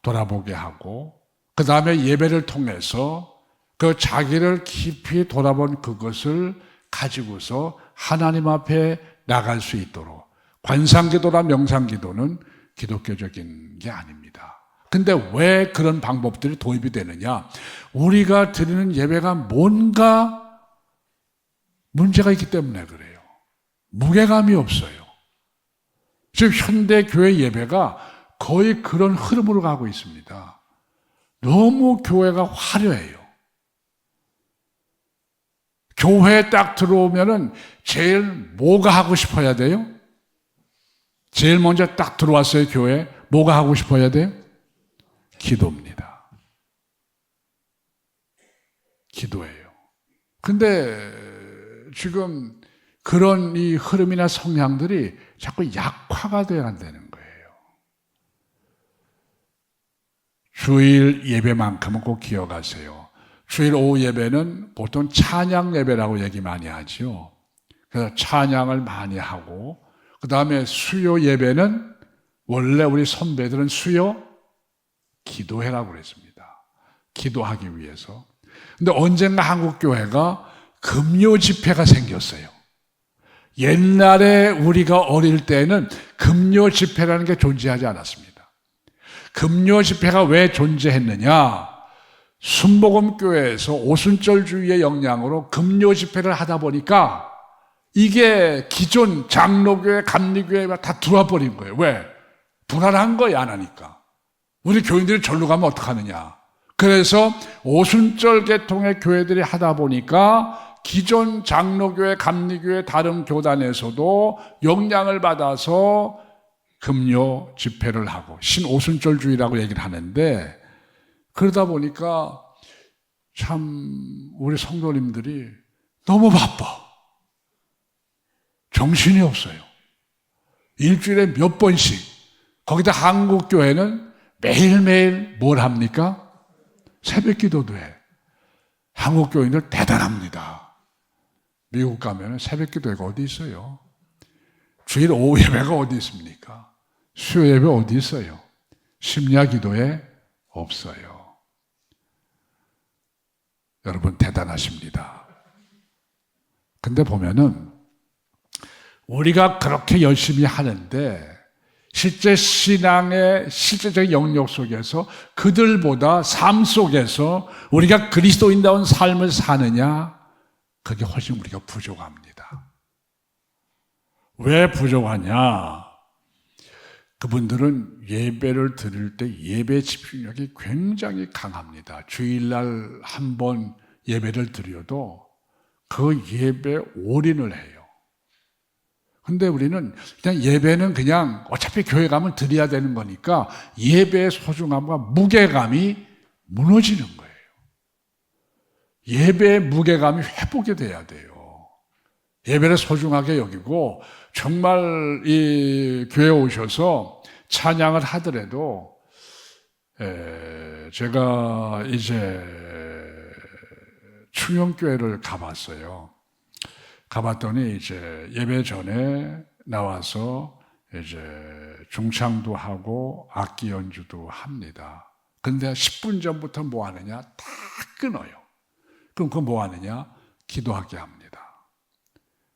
돌아보게 하고 그 다음에 예배를 통해서 그 자기를 깊이 돌아본 그것을 가지고서 하나님 앞에 나갈 수 있도록 관상기도나 명상기도는 기독교적인 게 아닙니다. 근데 왜 그런 방법들이 도입이 되느냐? 우리가 드리는 예배가 뭔가 문제가 있기 때문에 그래요. 무게감이 없어요. 지금 현대 교회 예배가 거의 그런 흐름으로 가고 있습니다. 너무 교회가 화려해요. 교회에 딱 들어오면은 제일 뭐가 하고 싶어야 돼요? 제일 먼저 딱 들어왔어요, 교회에. 뭐가 하고 싶어야 돼요? 기도입니다. 기도예요. 근데 지금 그런 이 흐름이나 성향들이 자꾸 약화가 되어 간다는 거예요. 주일 예배만큼은 꼭 기억하세요. 주일 오후 예배는 보통 찬양 예배라고 얘기 많이 하죠. 그래서 찬양을 많이 하고 그 다음에 수요 예배는 원래 우리 선배들은 수요 기도회라고 그랬습니다. 기도하기 위해서. 근데 언젠가 한국교회가 금요 집회가 생겼어요. 옛날에 우리가 어릴 때는 금요 집회라는 게 존재하지 않았습니다. 금요 집회가 왜 존재했느냐? 순복음교회에서 오순절주의의 영향으로 금요 집회를 하다 보니까 이게 기존 장로교회, 감리교회가 다 들어와 버린 거예요. 왜? 불안한 거야, 안 하니까. 우리 교인들이 절로 가면 어떡하느냐. 그래서 오순절 계통의 교회들이 하다 보니까 기존 장로교회, 감리교회, 다른 교단에서도 영향을 받아서 금요 집회를 하고 신오순절주의라고 얘기를 하는데 그러다 보니까 참 우리 성도님들이 너무 바빠. 정신이 없어요. 일주일에 몇 번씩. 거기다 한국교회는 매일매일 뭘 합니까? 새벽 기도도 해. 한국 교인들 대단합니다. 미국 가면 새벽 기도회가 어디 있어요? 주일 오후 예배가 어디 있습니까? 수요 예배 어디 있어요? 심야 기도회 없어요. 여러분 대단하십니다. 근데 보면은 우리가 그렇게 열심히 하는데 실제 신앙의 실제적인 영역 속에서 그들보다 삶 속에서 우리가 그리스도인다운 삶을 사느냐? 그게 훨씬 우리가 부족합니다. 왜 부족하냐? 그분들은 예배를 드릴 때 예배 집중력이 굉장히 강합니다. 주일날 한 번 예배를 드려도 그 예배에 올인을 해요. 근데 우리는 그냥 예배는 그냥 어차피 교회 가면 드려야 되는 거니까 예배의 소중함과 무게감이 무너지는 거예요. 예배의 무게감이 회복이 돼야 돼요. 예배를 소중하게 여기고 정말 이 교회에 오셔서 찬양을 하더라도 제가 이제 충영교회를 가봤어요. 가봤더니 이제 예배 전에 나와서 이제 중창도 하고 악기 연주도 합니다. 근데 10분 전부터 뭐 하느냐? 다 끊어요. 그럼 그거 뭐 하느냐? 기도하게 합니다.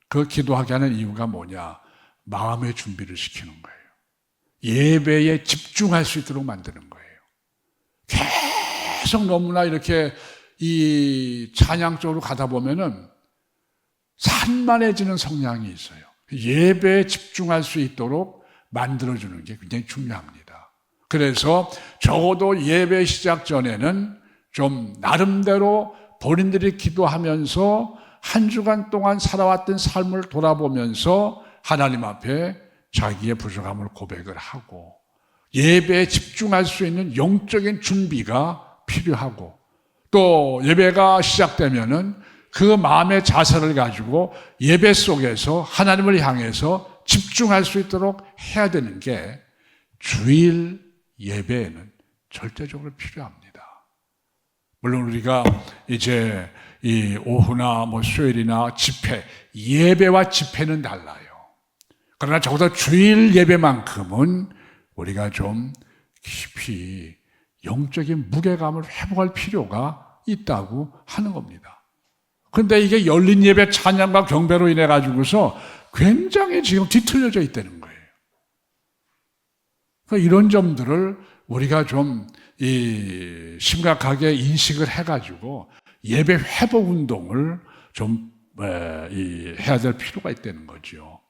그 기도하게 하는 이유가 뭐냐? 마음의 준비를 시키는 거예요. 예배에 집중할 수 있도록 만드는 거예요. 계속 너무나 이렇게 이 찬양 쪽으로 가다 보면은 산만해지는 성향이 있어요. 예배에 집중할 수 있도록 만들어주는 게 굉장히 중요합니다. 그래서 적어도 예배 시작 전에는 좀 나름대로 본인들이 기도하면서 한 주간 동안 살아왔던 삶을 돌아보면서 하나님 앞에 자기의 부족함을 고백을 하고 예배에 집중할 수 있는 영적인 준비가 필요하고 또 예배가 시작되면은 그 마음의 자세를 가지고 예배 속에서 하나님을 향해서 집중할 수 있도록 해야 되는 게 주일 예배에는 절대적으로 필요합니다. 물론 우리가 이제 이 오후나 뭐 수요일이나 집회, 예배와 집회는 달라요. 그러나 적어도 주일 예배만큼은 우리가 좀 깊이 영적인 무게감을 회복할 필요가 있다고 하는 겁니다. 그런데 이게 열린 예배 찬양과 경배로 인해 가지고서 굉장히 지금 뒤틀려져 있다는 거예요. 그러니까 이런 점들을 우리가 좀 심각하게 인식을 해가지고 예배 회복 운동을 좀 해야 될 필요가 있다는 거죠.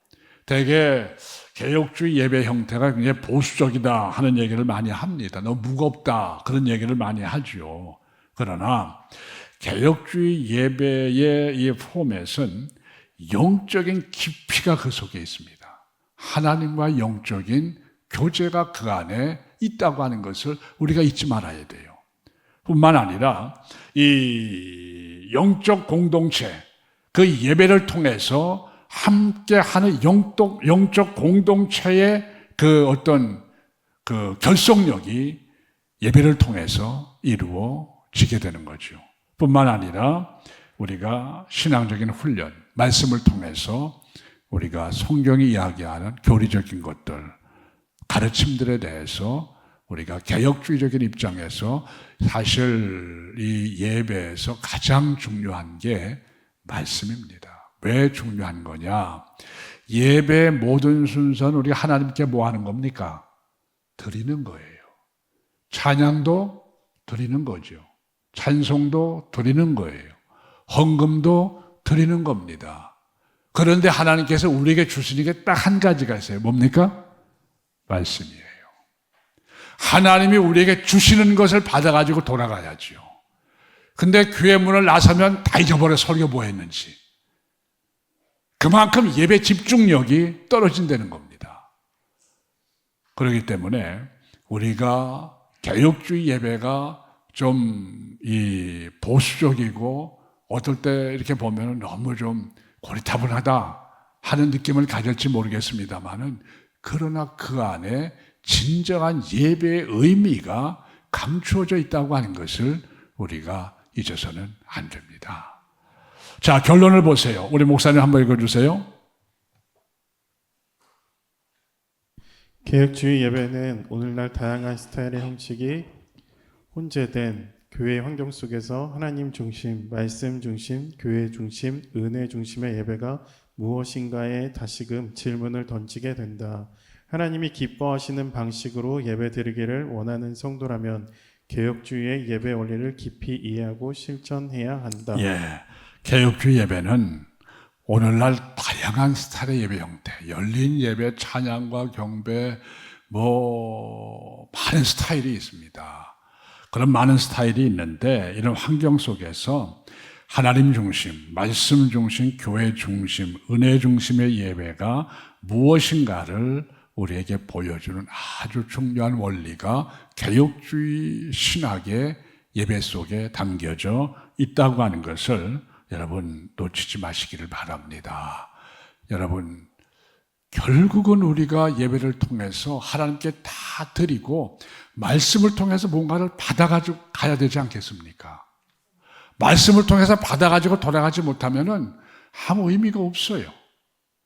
대개 개혁주의 예배 형태가 굉장히 보수적이다 하는 얘기를 많이 합니다. 너무 무겁다 그런 얘기를 많이 하죠. 그러나 개혁주의 예배의 이 포맷은 영적인 깊이가 그 속에 있습니다. 하나님과 영적인 교제가 그 안에 있다고 하는 것을 우리가 잊지 말아야 돼요. 뿐만 아니라 이 영적 공동체, 그 예배를 통해서 함께하는 영적 공동체의 그 어떤 그 결속력이 예배를 통해서 이루어지게 되는 거죠. 뿐만 아니라 우리가 신앙적인 훈련, 말씀을 통해서 우리가 성경이 이야기하는 교리적인 것들, 가르침들에 대해서 우리가 개혁주의적인 입장에서 사실 이 예배에서 가장 중요한 게 말씀입니다. 왜 중요한 거냐? 예배의 모든 순서는 우리가 하나님께 뭐 하는 겁니까? 드리는 거예요. 찬양도 드리는 거죠. 찬송도 드리는 거예요. 헌금도 드리는 겁니다. 그런데 하나님께서 우리에게 주시는 게 딱 한 가지가 있어요. 뭡니까? 말씀이에요. 하나님이 우리에게 주시는 것을 받아가지고 돌아가야죠. 근데 교회 문을 나서면 다 잊어버려 설교 뭐 했는지. 그만큼 예배 집중력이 떨어진다는 겁니다. 그렇기 때문에 우리가 개혁주의 예배가 좀 이 보수적이고 어떨 때 이렇게 보면 너무 좀 고리타분하다 하는 느낌을 가질지 모르겠습니다만은 그러나 그 안에 진정한 예배의 의미가 감추어져 있다고 하는 것을 우리가 잊어서는 안 됩니다. 자, 결론을 보세요. 우리 목사님 한번 읽어주세요. 개혁주의 예배는 오늘날 다양한 스타일의 형식이 혼재된 교회 환경 속에서 하나님 중심, 말씀 중심, 교회 중심, 은혜 중심의 예배가 무엇인가에 다시금 질문을 던지게 된다. 하나님이 기뻐하시는 방식으로 예배 드리기를 원하는 성도라면 개혁주의의 예배 원리를 깊이 이해하고 실천해야 한다. 예, 개혁주의 예배는 오늘날 다양한 스타일의 예배 형태, 열린 예배, 찬양과 경배, 많은 스타일이 있습니다. 그런 많은 스타일이 있는데 이런 환경 속에서 하나님 중심, 말씀 중심, 교회 중심, 은혜 중심의 예배가 무엇인가를 우리에게 보여주는 아주 중요한 원리가 개혁주의 신학의 예배 속에 담겨져 있다고 하는 것을 여러분 놓치지 마시기를 바랍니다. 여러분, 결국은 우리가 예배를 통해서 하나님께 다 드리고 말씀을 통해서 뭔가를 받아가지고 가야 되지 않겠습니까? 말씀을 통해서 받아가지고 돌아가지 못하면은 아무 의미가 없어요.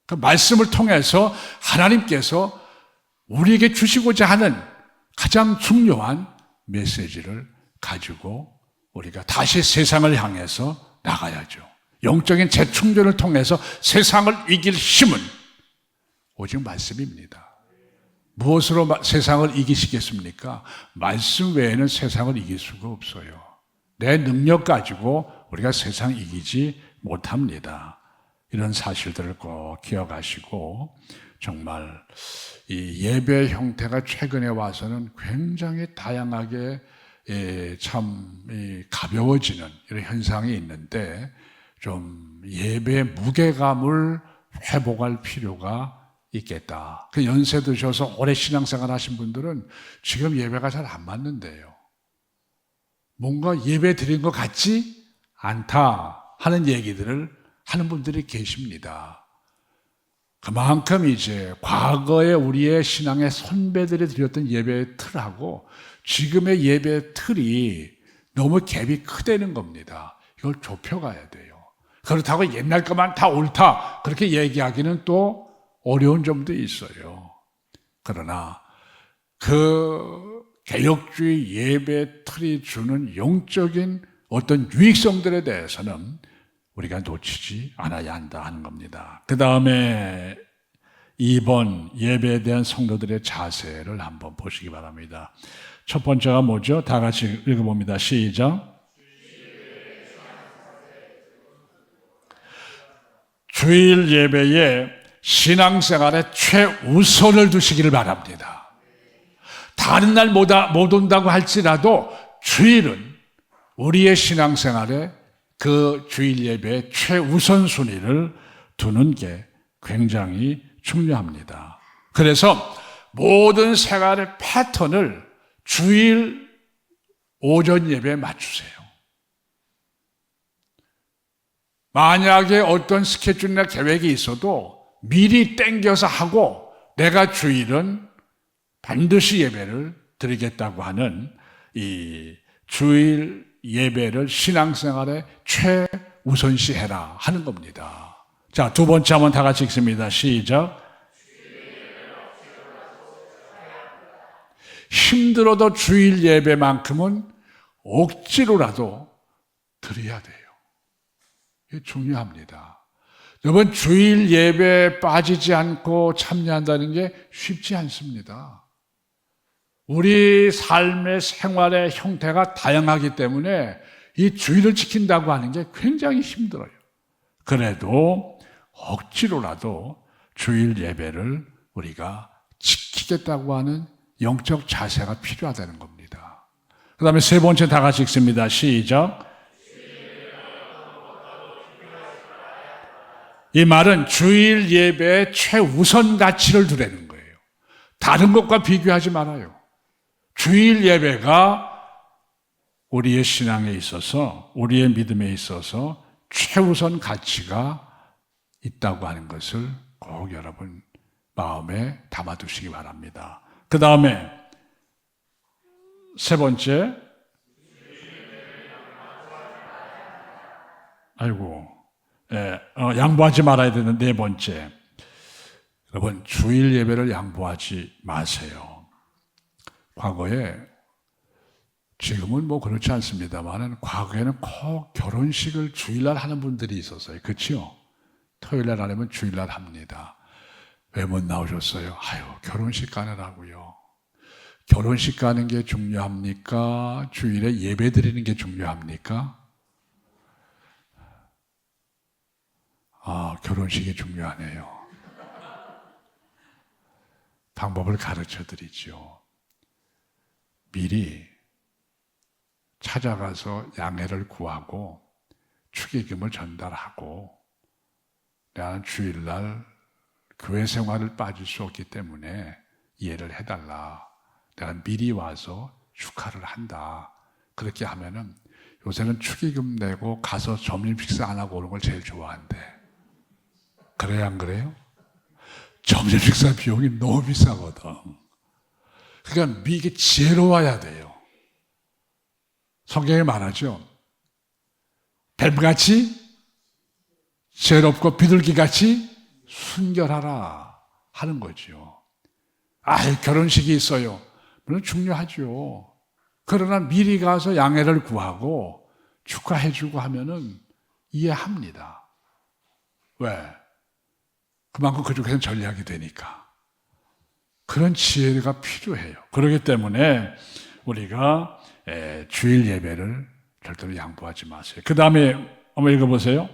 그 말씀을 통해서 하나님께서 우리에게 주시고자 하는 가장 중요한 메시지를 가지고 우리가 다시 세상을 향해서 나가야죠. 영적인 재충전을 통해서 세상을 이길 힘은 오직 말씀입니다. 무엇으로 세상을 이기시겠습니까? 말씀 외에는 세상을 이길 수가 없어요. 내 능력 가지고 우리가 세상 이기지 못합니다. 이런 사실들을 꼭 기억하시고 정말 이 예배 형태가 최근에 와서는 굉장히 다양하게 참 가벼워지는 이런 현상이 있는데 좀 예배의 무게감을 회복할 필요가 있겠다. 그 연세 드셔서 오래 신앙생활 하신 분들은 지금 예배가 잘 안 맞는데요. 뭔가 예배 드린 것 같지 않다 하는 얘기들을 하는 분들이 계십니다. 그만큼 이제 과거에 우리의 신앙의 선배들이 드렸던 예배의 틀하고 지금의 예배의 틀이 너무 갭이 크다는 겁니다. 이걸 좁혀가야 돼요. 그렇다고 옛날 것만 다 옳다 그렇게 얘기하기는 또 어려운 점도 있어요. 그러나 그 개혁주의 예배 틀이 주는 영적인 어떤 유익성들에 대해서는 우리가 놓치지 않아야 한다 하는 겁니다. 그 다음에 2번 예배에 대한 성도들의 자세를 한번 보시기 바랍니다. 첫 번째가 뭐죠? 다 같이 읽어봅니다. 시작. 주일 예배에 신앙생활에 최우선을 두시기를 바랍니다. 다른 날 못 온다고 할지라도 주일은 우리의 신앙생활에 그 주일 예배의 최우선 순위를 두는 게 굉장히 중요합니다. 그래서 모든 생활의 패턴을 주일 오전 예배에 맞추세요. 만약에 어떤 스케줄이나 계획이 있어도 미리 땡겨서 하고 내가 주일은 반드시 예배를 드리겠다고 하는 이 주일 예배를 신앙생활에 최우선시해라 하는 겁니다. 자, 두 번째 한번 다 같이 읽습니다. 시작. 힘들어도 주일 예배만큼은 억지로라도 드려야 돼요. 이게 중요합니다. 여러분, 주일 예배에 빠지지 않고 참여한다는 게 쉽지 않습니다. 우리 삶의 생활의 형태가 다양하기 때문에 이 주일을 지킨다고 하는 게 굉장히 힘들어요. 그래도 억지로라도 주일 예배를 우리가 지키겠다고 하는 영적 자세가 필요하다는 겁니다. 그 다음에 세 번째 다 같이 읽습니다. 시작. 이 말은 주일 예배의 최우선 가치를 두라는 거예요. 다른 것과 비교하지 말아요. 주일 예배가 우리의 신앙에 있어서, 우리의 믿음에 있어서 최우선 가치가 있다고 하는 것을 꼭 여러분 마음에 담아두시기 바랍니다. 그 다음에 세 번째, 양보하지 말아야 되는 네 번째, 여러분 주일 예배를 양보하지 마세요. 과거에, 지금은 뭐 그렇지 않습니다만 과거에는 꼭 결혼식을 주일날 하는 분들이 있었어요. 그렇죠? 토요일날 안 하면 주일날 합니다. 왜 못 나오셨어요? 결혼식 가느라고요. 결혼식 가는 게 중요합니까? 주일에 예배 드리는 게 중요합니까? 결혼식이 중요하네요. 방법을 가르쳐 드리죠. 미리 찾아가서 양해를 구하고 축의금을 전달하고 나는 주일날 교회 생활을 빠질 수 없기 때문에 이해를 해달라. 내가 미리 와서 축하를 한다. 그렇게 하면은 요새는 축의금 내고 가서 점심 식사 안 하고 오는 걸 제일 좋아한대. 그래요, 안 그래요? 점심 식사 비용이 너무 비싸거든. 그러니까 이게 지혜로워야 돼요. 성경에 말하죠. 뱀같이 지혜롭고 비둘기같이 순결하라 하는 거죠. 결혼식이 있어요. 물론 중요하죠. 그러나 미리 가서 양해를 구하고 축하해주고 하면은 이해합니다. 왜? 그만큼 그쪽에서는 전략이 되니까. 그런 지혜가 필요해요. 그렇기 때문에 우리가 주일 예배를 절대로 양보하지 마세요. 그 다음에 한번 읽어보세요.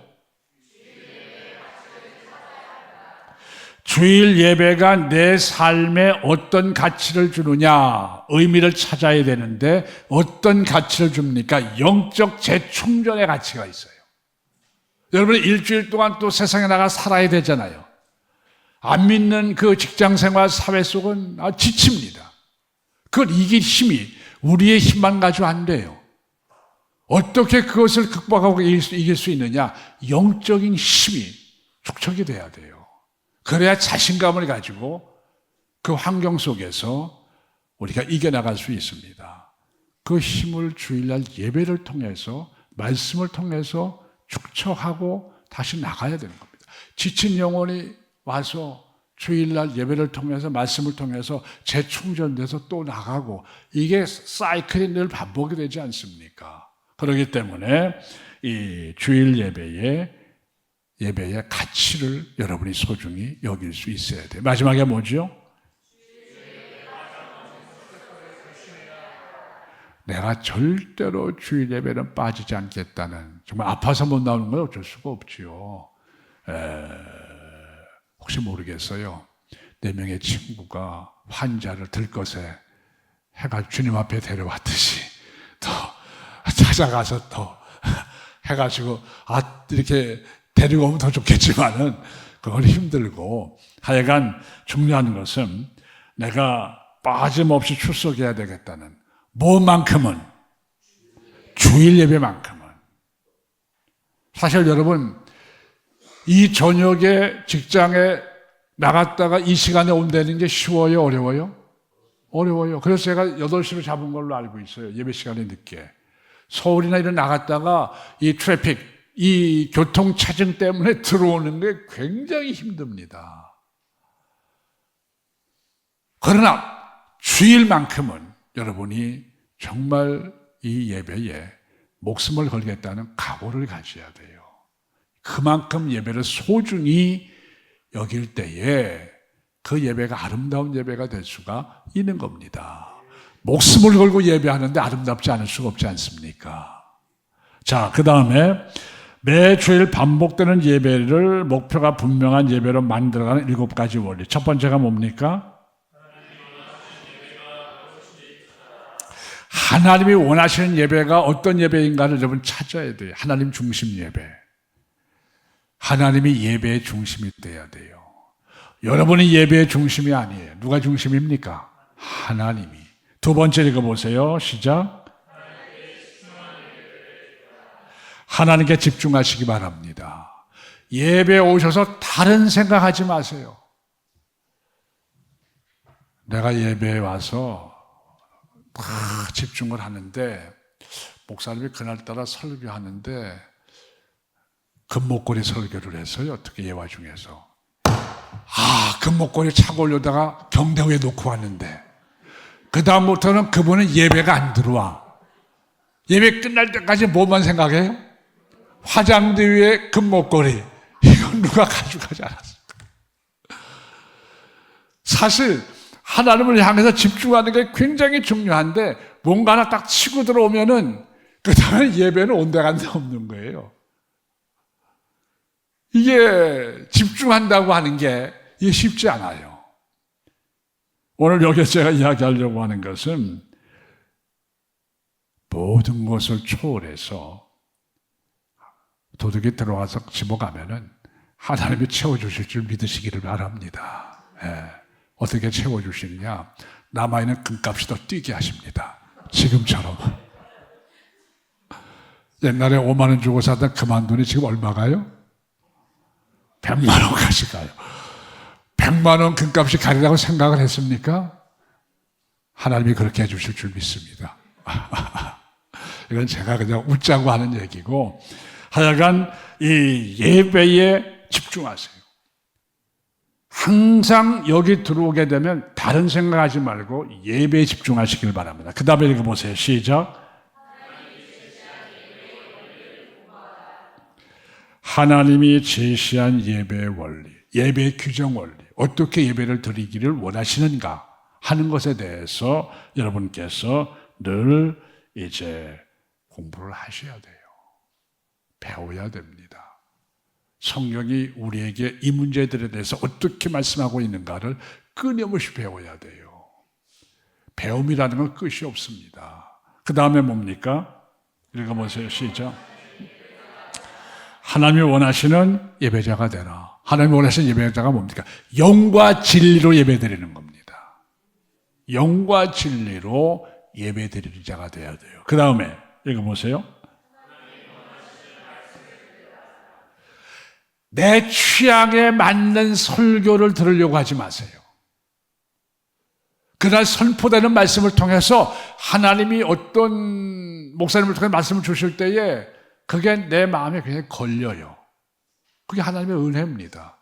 주일 예배가 내 삶에 어떤 가치를 주느냐, 의미를 찾아야 되는데 어떤 가치를 줍니까? 영적 재충전의 가치가 있어요. 여러분이 일주일 동안 또 세상에 나가 살아야 되잖아요. 안 믿는 그 직장생활 사회 속은 지칩니다. 그걸 이길 힘이 우리의 힘만 가지고 안 돼요. 어떻게 그것을 극복하고 이길 수 있느냐? 영적인 힘이 축적이 돼야 돼요. 그래야 자신감을 가지고 그 환경 속에서 우리가 이겨나갈 수 있습니다. 그 힘을 주일날 예배를 통해서, 말씀을 통해서 축적하고 다시 나가야 되는 겁니다. 지친 영혼이 와서 주일날 예배를 통해서, 말씀을 통해서 재충전돼서 또 나가고, 이게 사이클이 늘 반복이 되지 않습니까? 그렇기 때문에 이 주일 예배의 가치를 여러분이 소중히 여길 수 있어야 돼요. 마지막에 뭐죠? 내가 절대로 주일 예배는 빠지지 않겠다는, 정말 아파서 못 나오는 건 어쩔 수가 없지요. 혹시 모르겠어요. 4명의 친구가 환자를 들것에 해가 주님 앞에 데려왔듯이 더 찾아가서 더 해가지고 이렇게 데리고 오면 더 좋겠지만은 그건 힘들고, 하여간 중요한 것은 내가 빠짐없이 출석해야 되겠다는, 뭐만큼은? 주일 예배만큼은. 사실 여러분, 이 저녁에 직장에 나갔다가 이 시간에 온다는 게 쉬워요, 어려워요? 어려워요. 그래서 제가 8시로 잡은 걸로 알고 있어요. 예배 시간에 늦게. 서울이나 이런 나갔다가 이 트래픽, 이 교통 체증 때문에 들어오는 게 굉장히 힘듭니다. 그러나 주일만큼은 여러분이 정말 이 예배에 목숨을 걸겠다는 각오를 가져야 돼요. 그만큼 예배를 소중히 여길 때에 그 예배가 아름다운 예배가 될 수가 있는 겁니다. 목숨을 걸고 예배하는데 아름답지 않을 수가 없지 않습니까? 자, 그 다음에 매주일 반복되는 예배를 목표가 분명한 예배로 만들어가는 7가지 원리. 첫 번째가 뭡니까? 하나님이 원하시는 예배가 어떤 예배인가를 여러분 찾아야 돼요. 하나님 중심 예배. 하나님이 예배의 중심이 돼야 돼요. 여러분이 예배의 중심이 아니에요. 누가 중심입니까? 하나님이. 두 번째 읽어보세요. 시작. 하나님께 집중하시기 바랍니다. 예배에 오셔서 다른 생각하지 마세요. 내가 예배에 와서 다 집중을 하는데 목사님이 그날따라 설교하는데 금목걸이 설교를 했어요. 어떻게 예화 중에서. 금목걸이 차고 올려다가 경대후에 놓고 왔는데 그 다음부터는 그분은 예배가 안 들어와. 예배 끝날 때까지 뭐만 생각해요? 화장대 위에 금목걸이. 이건 누가 가져가지 않았을까? 사실 하나님을 향해서 집중하는 게 굉장히 중요한데 뭔가 하나 딱 치고 들어오면은 그 다음에 예배는 온데간데 없는 거예요. 이게 집중한다고 하는 게 이게 쉽지 않아요. 오늘 여기서 제가 이야기하려고 하는 것은 모든 것을 초월해서 도둑이 들어와서 집어가면은 하나님이 채워주실 줄 믿으시기를 바랍니다. 어떻게 채워주시느냐? 남아있는 금값이 더 뛰게 하십니다. 지금처럼. 옛날에 5만 원 주고 사던 그만돈이 지금 얼마가요? 100만 원까지 가요. 100만 원 금값이 가리라고 생각을 했습니까? 하나님이 그렇게 해주실 줄 믿습니다. 이건 제가 그냥 웃자고 하는 얘기고, 하여간 이 예배에 집중하세요. 항상 여기 들어오게 되면 다른 생각하지 말고 예배에 집중하시길 바랍니다. 그 다음에 읽어보세요. 시작. 하나님이 제시한 예배의 원리, 예배의 규정 원리, 어떻게 예배를 드리기를 원하시는가 하는 것에 대해서 여러분께서 늘 이제 공부를 하셔야 돼요. 배워야 됩니다. 성경이 우리에게 이 문제들에 대해서 어떻게 말씀하고 있는가를 끊임없이 배워야 돼요. 배움이라는 건 끝이 없습니다. 그 다음에 뭡니까? 읽어보세요. 시작. 하나님이 원하시는 예배자가 되라. 하나님이 원하시는 예배자가 뭡니까? 영과 진리로 예배드리는 겁니다. 영과 진리로 예배드리는 자가 되어야 돼요. 그 다음에 읽어보세요. 내 취향에 맞는 설교를 들으려고 하지 마세요. 그날 선포되는 말씀을 통해서 하나님이 어떤 목사님을 통해 말씀을 주실 때에 그게 내 마음에 그냥 걸려요. 그게 하나님의 은혜입니다.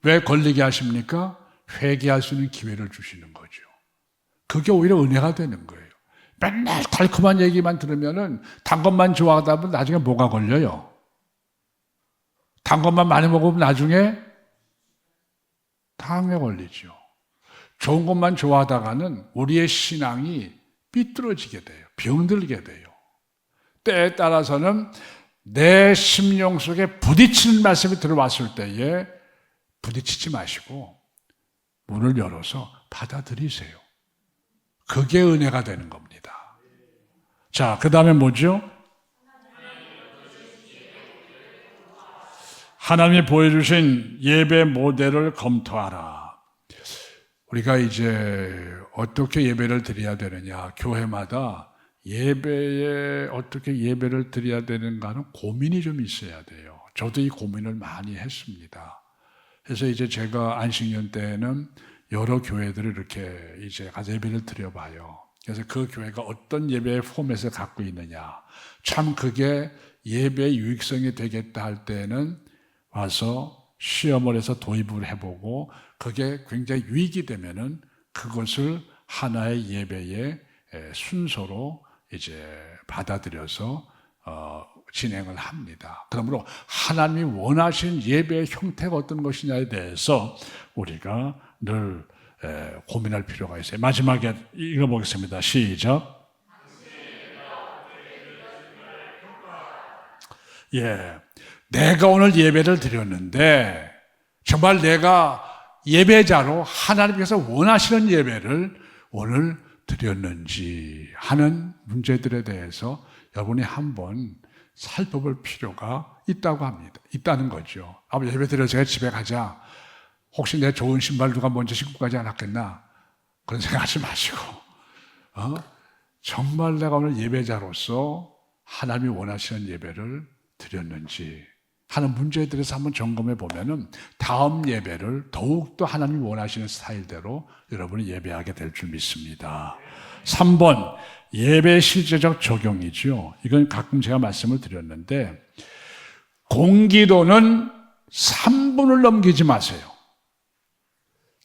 왜 걸리게 하십니까? 회개할 수 있는 기회를 주시는 거죠. 그게 오히려 은혜가 되는 거예요. 맨날 달콤한 얘기만 들으면은 단 것만 좋아하다 보면 나중에 뭐가 걸려요? 단 것만 많이 먹으면 나중에 당에 걸리죠. 좋은 것만 좋아하다가는 우리의 신앙이 삐뚤어지게 돼요. 병들게 돼요. 때에 따라서는 내 심령 속에 부딪히는 말씀이 들어왔을 때에 부딪히지 마시고 문을 열어서 받아들이세요. 그게 은혜가 되는 겁니다. 자, 그 다음에 뭐죠? 하나님이 보여주신 예배 모델을 검토하라. 우리가 이제 어떻게 예배를 드려야 되느냐, 교회마다 예배에 어떻게 예배를 드려야 되는가는 고민이 좀 있어야 돼요. 저도 이 고민을 많이 했습니다. 그래서 이제 제가 안식년 때는 여러 교회들을 이렇게 이제 가서 예배를 드려봐요. 그래서 그 교회가 어떤 예배의 포맷을 갖고 있느냐, 참 그게 예배의 유익성이 되겠다 할 때는 와서 시험을 해서 도입을 해보고 그게 굉장히 유익이 되면은 그것을 하나의 예배의 순서로 이제 받아들여서 진행을 합니다. 그러므로 하나님이 원하신 예배의 형태가 어떤 것이냐에 대해서 우리가 늘 고민할 필요가 있어요. 마지막에 읽어보겠습니다. 시작. 예, 내가 오늘 예배를 드렸는데 정말 내가 예배자로 하나님께서 원하시는 예배를 오늘 드렸는지 하는 문제들에 대해서 여러분이 한번 살펴볼 필요가 있다고 합니다. 있다는 거죠. 예배 드려서 제가 집에 가자. 혹시 내 좋은 신발 누가 먼저 신고 가지 않았겠나? 그런 생각하지 마시고 정말 내가 오늘 예배자로서 하나님이 원하시는 예배를 드렸는지 하는 문제에 대해서 한번 점검해 보면은 다음 예배를 더욱더 하나님이 원하시는 스타일대로 여러분이 예배하게 될 줄 믿습니다. 3번, 예배 실제적 적용이죠. 이건 가끔 제가 말씀을 드렸는데 공기도는 3분을 넘기지 마세요.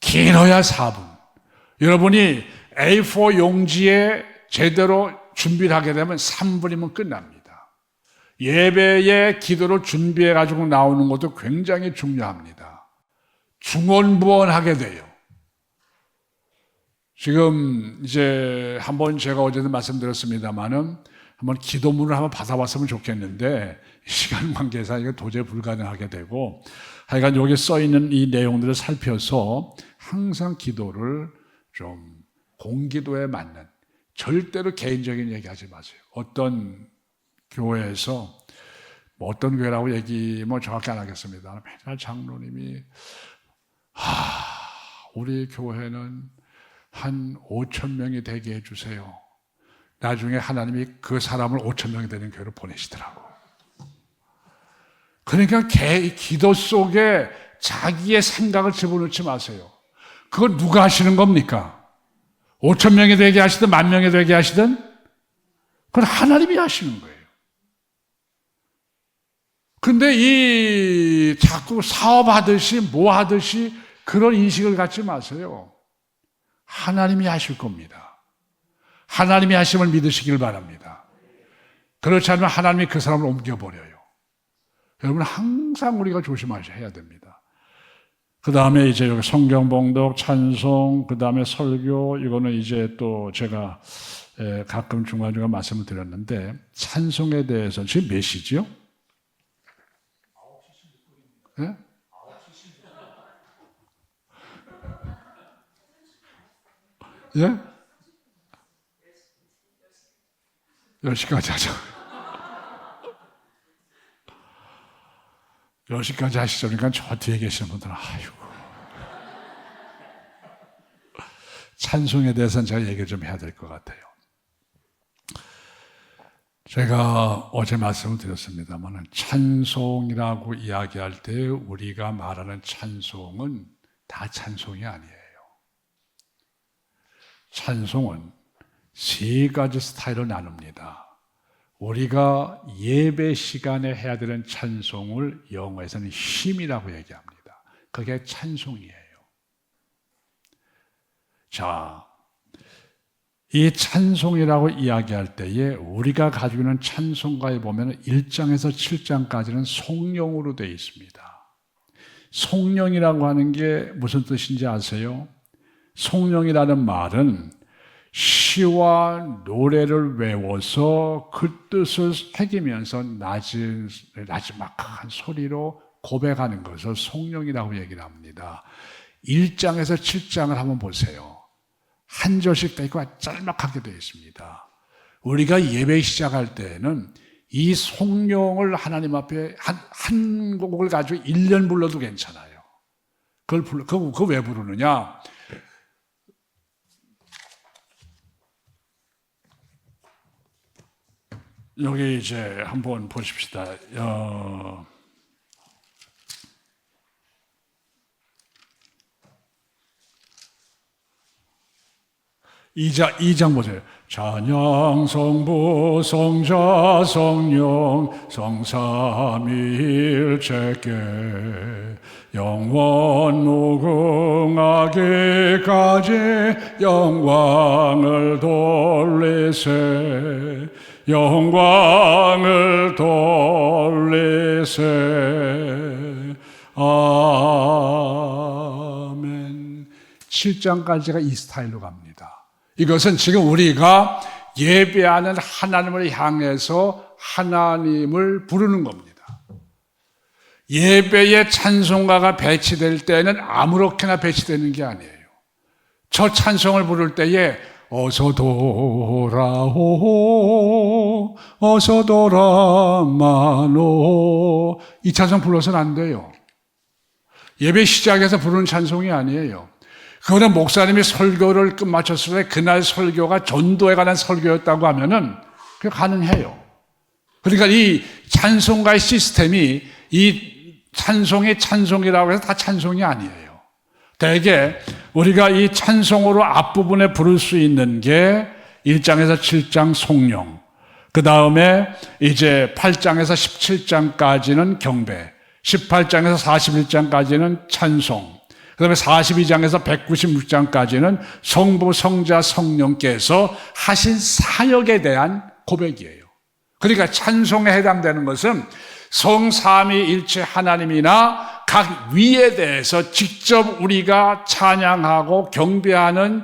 길어야 4분. 여러분이 A4 용지에 제대로 준비를 하게 되면 3분이면 끝납니다. 예배의 기도를 준비해가지고 나오는 것도 굉장히 중요합니다. 중언부언하게 돼요. 지금 이제 한번 제가 어제도 말씀드렸습니다만은 한번 기도문을 한번 받아봤으면 좋겠는데 시간 관계상 이거 도저히 불가능하게 되고 하여간 여기 써 있는 이 내용들을 살펴서 항상 기도를 좀 공기도에 맞는 절대로 개인적인 얘기하지 마세요. 어떤 교회에서 어떤 교회라고 얘기 정확히 안 하겠습니다. 맨날 장로님이 우리 교회는 한 5,000명이 되게 해주세요. 나중에 하나님이 그 사람을 5,000명이 되는 교회로 보내시더라고. 그러니까 기도 속에 자기의 생각을 집어넣지 마세요. 그걸 누가 하시는 겁니까? 5천 명이 되게 하시든 10,000명이 되게 하시든 그건 하나님이 하시는 거예요. 근데 이 자꾸 사업하듯이 뭐 하듯이 그런 인식을 갖지 마세요. 하나님이 하실 겁니다. 하나님이 하심을 믿으시길 바랍니다. 그렇지 않으면 하나님이 그 사람을 옮겨버려요. 여러분 항상 우리가 조심하셔야 됩니다. 그 다음에 이제 여기 성경 봉독, 찬송, 그 다음에 설교, 이거는 이제 또 제가 가끔 중간중간 말씀을 드렸는데, 찬송에 대해서 지금 몇 시죠? 예? 10시까지 하자. 10시까지 하시죠. 그러니까 저 뒤에 계시는 분들은 아이고. 찬송에 대해서는 제가 얘기를 좀 해야 될 것 같아요. 제가 어제 말씀을 드렸습니다만 찬송이라고 이야기할 때 우리가 말하는 찬송은 다 찬송이 아니에요. 찬송은 세 가지 스타일로 나눕니다. 우리가 예배 시간에 해야 되는 찬송을 영어에서는 힘이라고 얘기합니다. 그게 찬송이에요. 자, 이 찬송이라고 이야기할 때에 우리가 가지고 있는 찬송가에 보면 1장에서 7장까지는 송령으로 되어 있습니다. 송령이라고 하는 게 무슨 뜻인지 아세요? 송령이라는 말은 시와 노래를 외워서 그 뜻을 새기면서 나지막한 소리로 고백하는 것을 송령이라고 얘기를 합니다. 1장에서 7장을 한번 보세요. 한 절씩 되어 있고 짤막하게 되어 있습니다. 우리가 예배 시작할 때는 이 송령을 하나님 앞에 한 곡을 가지고 1년 불러도 괜찮아요. 그걸 왜 부르느냐? 여기 이제 한번 보십시다. 2장 보세요. 찬양 성부 성자 성령 성삼위일체께 영원 무궁하게까지 영광을 돌리세 영광을 돌리세 아멘. 7장까지가 이 스타일로 갑니다. 이것은 지금 우리가 예배하는 하나님을 향해서 하나님을 부르는 겁니다. 예배에 찬송가가 배치될 때는 아무렇게나 배치되는 게 아니에요. 저 찬송을 부를 때에 어서 돌아오 어서 돌아마노 이 찬송 불러서는 안 돼요. 예배 시작해서 부르는 찬송이 아니에요. 그거는 목사님이 설교를 끝마쳤을 때 그날 설교가 전도에 관한 설교였다고 하면은 그게 가능해요. 그러니까 이 찬송가의 시스템이 이 찬송이 찬송이라고 해서 다 찬송이 아니에요. 대개 우리가 이 찬송으로 앞부분에 부를 수 있는 게 1장에서 7장 송령, 그 다음에 이제 8장에서 17장까지는 경배, 18장에서 41장까지는 찬송, 그 다음에 42장에서 196장까지는 성부, 성자, 성령께서 하신 사역에 대한 고백이에요. 그러니까 찬송에 해당되는 것은 성삼위일체 하나님이나 각 위에 대해서 직접 우리가 찬양하고 경배하는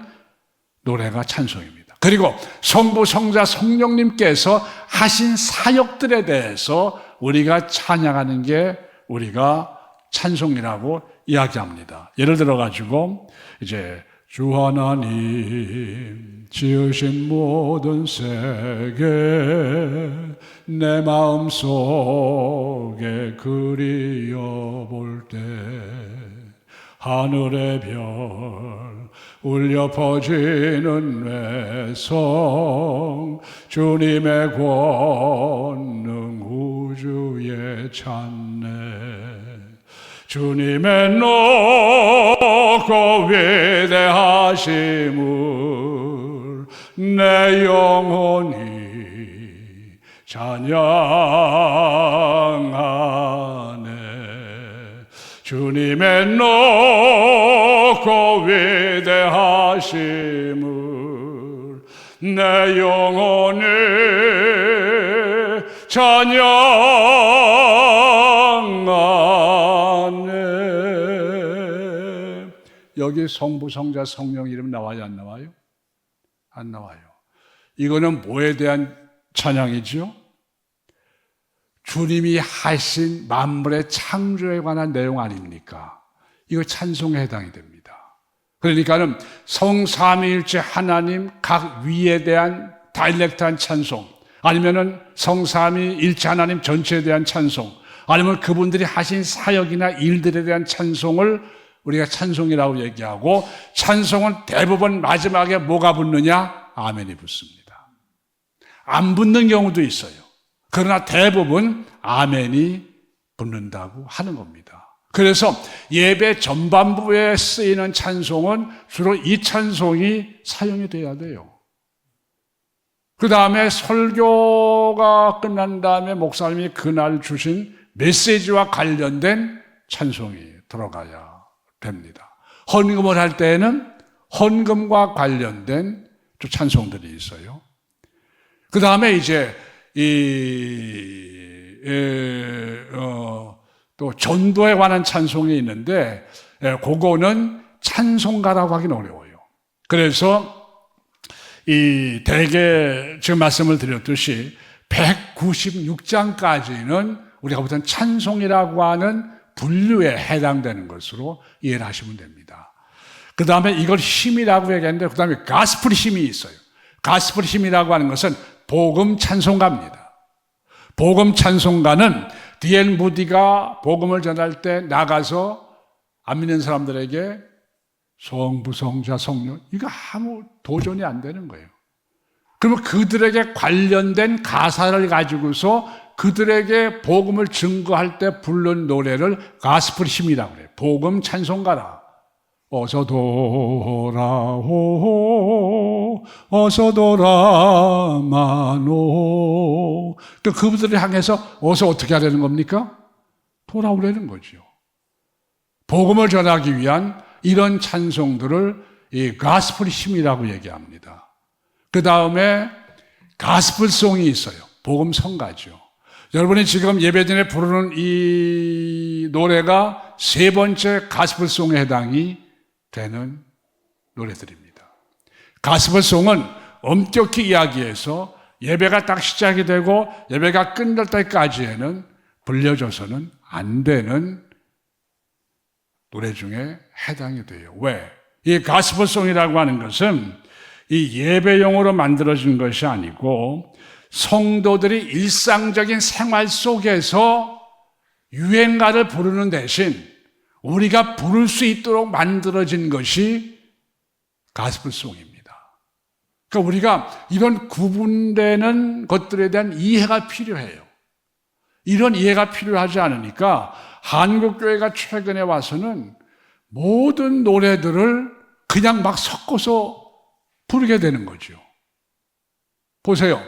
노래가 찬송입니다. 그리고 성부, 성자, 성령님께서 하신 사역들에 대해서 우리가 찬양하는 게 우리가 찬송이라고 이야기합니다. 예를 들어 가지고 이제 주 하나님 지으신 모든 세계 내 마음속에 그리워볼 때 하늘의 별 울려 퍼지는 외성 주님의 권능 우주에 찬네 주님의 높고 위대하심을 내 영혼이 찬양하네 주님의 높고 위대하심을 내 영혼이 찬양하네. 여기 성부, 성자, 성령 이름 나와요? 안 나와요? 안 나와요. 이거는 뭐에 대한 찬양이죠? 주님이 하신 만물의 창조에 관한 내용 아닙니까? 이거 찬송에 해당이 됩니다. 그러니까는 성삼위일체 하나님 각 위에 대한 다이렉트한 찬송, 아니면은 성삼위일체 하나님 전체에 대한 찬송, 아니면 그분들이 하신 사역이나 일들에 대한 찬송을 우리가 찬송이라고 얘기하고, 찬송은 대부분 마지막에 뭐가 붙느냐? 아멘이 붙습니다. 안 붙는 경우도 있어요. 그러나 대부분 아멘이 붙는다고 하는 겁니다. 그래서 예배 전반부에 쓰이는 찬송은 주로 이 찬송이 사용이 돼야 돼요. 그 다음에 설교가 끝난 다음에 목사님이 그날 주신 메시지와 관련된 찬송이 들어가야 됩니다. 헌금을 할 때에는 헌금과 관련된 찬송들이 있어요. 그 다음에 이제 또 전도에 관한 찬송이 있는데, 그거는 찬송가라고 하기는 어려워요. 그래서 대개 지금 말씀을 드렸듯이 196장까지는 우리가 보통 찬송이라고 하는 분류에 해당되는 것으로 이해를 하시면 됩니다. 그 다음에 이걸 힘이라고 얘기하는데, 그 다음에 가스펠 힘이 있어요. 가스펠 힘이라고 하는 것은 복음 찬송가입니다. 복음 찬송가는 D.L. 무디가 복음을 전할 때 나가서 안 믿는 사람들에게 성부, 성자, 성령, 이거 아무 도전이 안 되는 거예요. 그러면 그들에게 관련된 가사를 가지고서 그들에게 복음을 증거할 때 부른 노래를 가스펠 힘이라고 해요. 복음 찬송가라. 어서 돌아오, 어서 돌아마노. 또 그분들을 향해서 어서 어떻게 하려는 겁니까? 돌아오려는 거죠. 복음을 전하기 위한 이런 찬송들을 이 가스펠 힘이라고 얘기합니다. 그 다음에 가스펠송이 있어요. 복음 성가죠. 여러분이 지금 예배전에 부르는 이 노래가 세 번째 가스펠송에 해당이 되는 노래들입니다. 가스펠송은 엄격히 이야기해서 예배가 딱 시작이 되고 예배가 끝날 때까지에는 불려져서는 안 되는 노래 중에 해당이 돼요. 왜? 이 가스펠송이라고 하는 것은 이 예배용으로 만들어진 것이 아니고 성도들이 일상적인 생활 속에서 유행가를 부르는 대신 우리가 부를 수 있도록 만들어진 것이 가스펠송입니다. 그러니까 우리가 이런 구분되는 것들에 대한 이해가 필요해요. 이런 이해가 필요하지 않으니까 한국교회가 최근에 와서는 모든 노래들을 그냥 막 섞어서 부르게 되는 거죠. 보세요.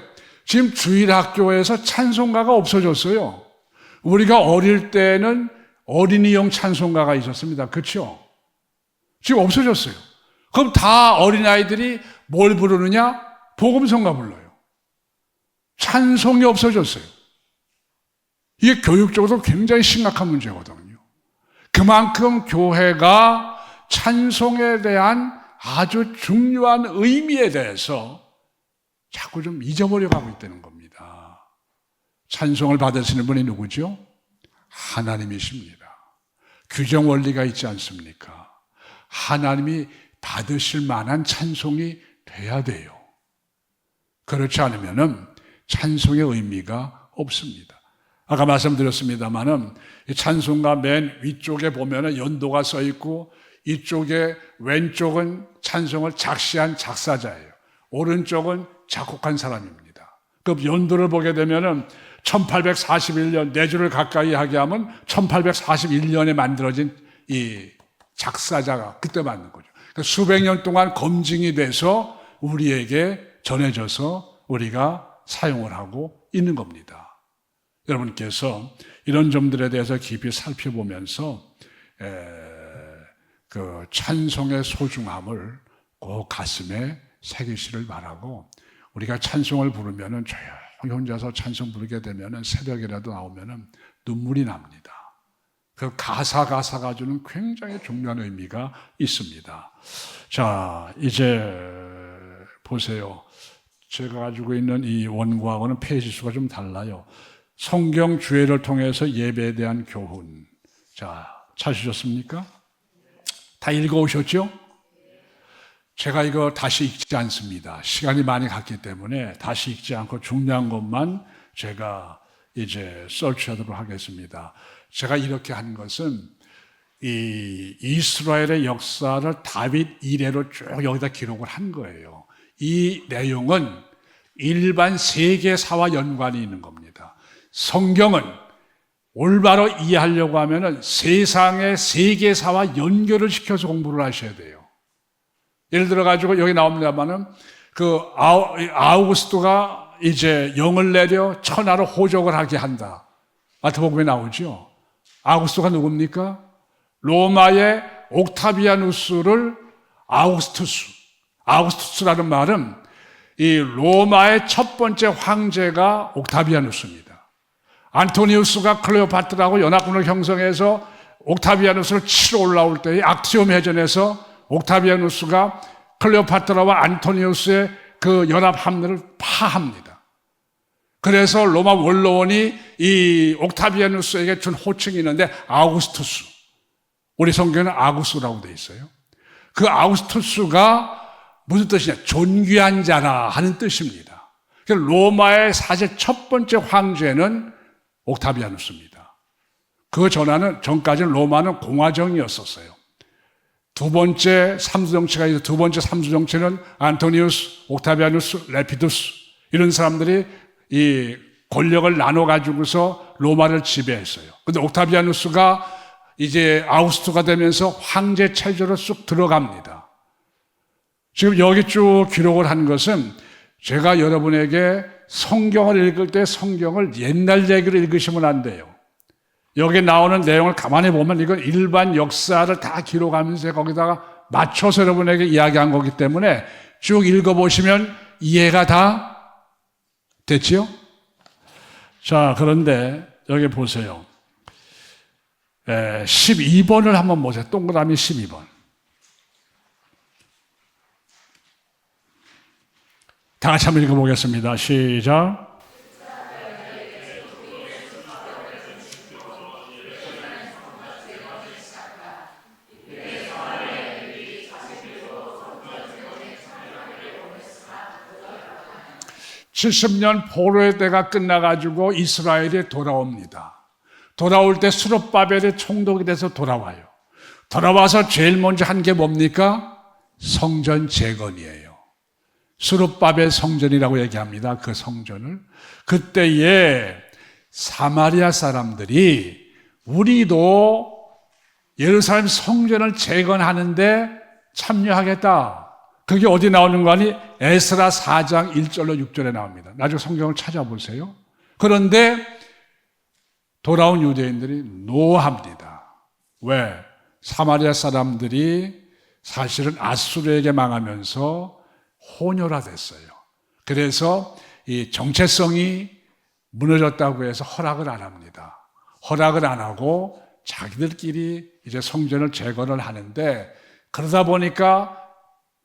지금 주일학교에서 찬송가가 없어졌어요. 우리가 어릴 때는 어린이용 찬송가가 있었습니다. 그렇죠? 지금 없어졌어요. 그럼 다 어린아이들이 뭘 부르느냐? 복음성가 불러요. 찬송이 없어졌어요. 이게 교육적으로 굉장히 심각한 문제거든요. 그만큼 교회가 찬송에 대한 아주 중요한 의미에 대해서 자꾸 좀 잊어버려 가고 있다는 겁니다. 찬송을 받으시는 분이 누구죠? 하나님이십니다. 규정 원리가 있지 않습니까? 하나님이 받으실 만한 찬송이 돼야 돼요. 그렇지 않으면 찬송의 의미가 없습니다. 아까 말씀드렸습니다마는 이 찬송가 맨 위쪽에 보면은 연도가 써 있고 이쪽에 왼쪽은 찬송을 작시한 작사자예요. 오른쪽은 작곡한 사람입니다. 그 연도를 보게 되면은 1841년, 4주를 가까이 하게 하면 1841년에 만들어진 이 작사자가 그때 맞는 거죠. 그러니까 수백 년 동안 검증이 돼서 우리에게 전해져서 우리가 사용을 하고 있는 겁니다. 여러분께서 이런 점들에 대해서 깊이 살펴보면서 그 찬송의 소중함을 꼭 가슴에 새기시를 바라고, 우리가 찬송을 부르면은 조용히 혼자서 찬송 부르게 되면은 새벽이라도 나오면은 눈물이 납니다. 그 가사가 주는 굉장히 중요한 의미가 있습니다. 자, 이제 보세요. 제가 가지고 있는 이 원고하고는 페이지 수가 좀 달라요. 성경 주회를 통해서 예배에 대한 교훈. 자, 찾으셨습니까? 다 읽어오셨죠? 제가 이거 다시 읽지 않습니다. 시간이 많이 갔기 때문에 다시 읽지 않고 중요한 것만 제가 이제 서치하도록 하겠습니다. 제가 이렇게 한 것은 이 이스라엘의 역사를 다윗 이래로 쭉 여기다 기록을 한 거예요. 이 내용은 일반 세계사와 연관이 있는 겁니다. 성경은 올바로 이해하려고 하면은 세상의 세계사와 연결을 시켜서 공부를 하셔야 돼요. 예를 들어가지고 여기 나옵니다만은 그 아우구스토가 이제 영을 내려 천하로 호적을 하게 한다. 마태복음에 나오죠. 아우구스토가 누굽니까? 로마의 옥타비아누스를 아우구스투스라는 말은 이 로마의 첫 번째 황제가 옥타비아누스입니다. 안토니우스가 클레오파트라고 연합군을 형성해서 옥타비아누스를 치러 올라올 때의 악티움 해전에서 옥타비아누스가 클레오파트라와 안토니우스의 그 연합 함대를 파합니다. 그래서 로마 원로원이 이 옥타비아누스에게 준 호칭이 있는데 아우구스투스. 우리 성경에는 아구스라고 되어 있어요. 그 아우구스투스가 무슨 뜻이냐? 존귀한 자라 하는 뜻입니다. 로마의 사실 첫 번째 황제는 옥타비아누스입니다. 그 전까지는 로마는 공화정이었었어요. 두 번째 삼수정치가 있어. 두 번째 삼수정치는 안토니우스, 옥타비아누스, 레피두스 이런 사람들이 이 권력을 나눠 가지고서 로마를 지배했어요. 근데 옥타비아누스가 이제 아우구스토가 되면서 황제 체제로 쑥 들어갑니다. 지금 여기 쭉 기록을 한 것은 제가 여러분에게 성경을 읽을 때 성경을 옛날 얘기로 읽으시면 안 돼요. 여기 나오는 내용을 가만히 보면 이건 일반 역사를 다 기록하면서 거기다가 맞춰서 여러분에게 이야기한 거기 때문에 쭉 읽어보시면 이해가 다 됐지요? 자, 그런데 여기 보세요. 12번을 한번 보세요. 동그라미 12번. 다 같이 한번 읽어보겠습니다. 시작. 70년 포로의 때가 끝나가지고 이스라엘이 돌아옵니다. 돌아올 때 스룹바벨이 총독이 돼서 돌아와요. 돌아와서 제일 먼저 한 게 뭡니까? 성전 재건이에요. 스룹바벨 성전이라고 얘기합니다. 그 성전을. 그때에 사마리아 사람들이 우리도 예루살렘 성전을 재건하는데 참여하겠다. 그게 어디 나오는 거 아니? 에스라 4장 1절로 6절에 나옵니다. 나중에 성경을 찾아보세요. 그런데 돌아온 유대인들이 노합니다. 왜? 사마리아 사람들이 사실은 아수르에게 망하면서 혼혈화됐어요. 그래서 이 정체성이 무너졌다고 해서 허락을 안 합니다. 허락을 안 하고 자기들끼리 이제 성전을 재건을 하는데 그러다 보니까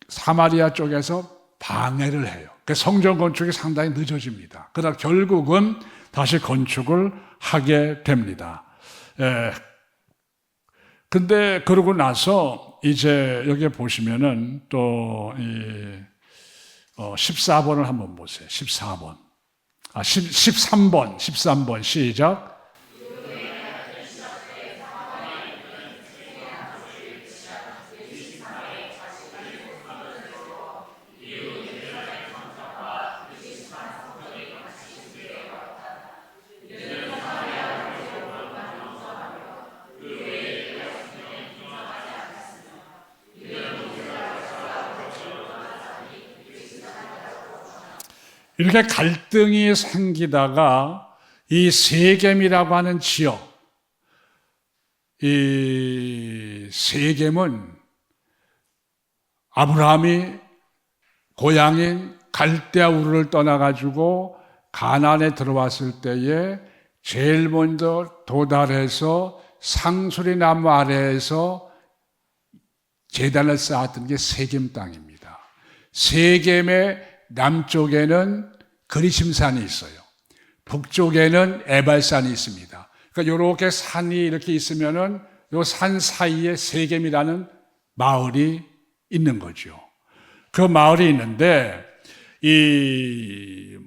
사마리아 쪽에서 방해를 해요. 그래서 성전 건축이 상당히 늦어집니다. 그러다 결국은 다시 건축을 하게 됩니다. 근데 그러고 나서 이제 여기 보시면은 또 14번을 한번 보세요. 13번 시작. 이렇게 갈등이 생기다가 이 세겜이라고 하는 지역, 이 세겜은 아브라함이 고향인 갈대아 우르를 떠나가지고 가나안에 들어왔을 때에 제일 먼저 도달해서 상수리 나무 아래에서 제단을 쌓았던 게 세겜 땅입니다. 세겜의 남쪽에는 그리심산이 있어요. 북쪽에는 에발산이 있습니다. 그러니까 이렇게 산이 이렇게 있으면은 요 산 사이에 세겜이라는 마을이 있는 거죠. 그 마을이 있는데 이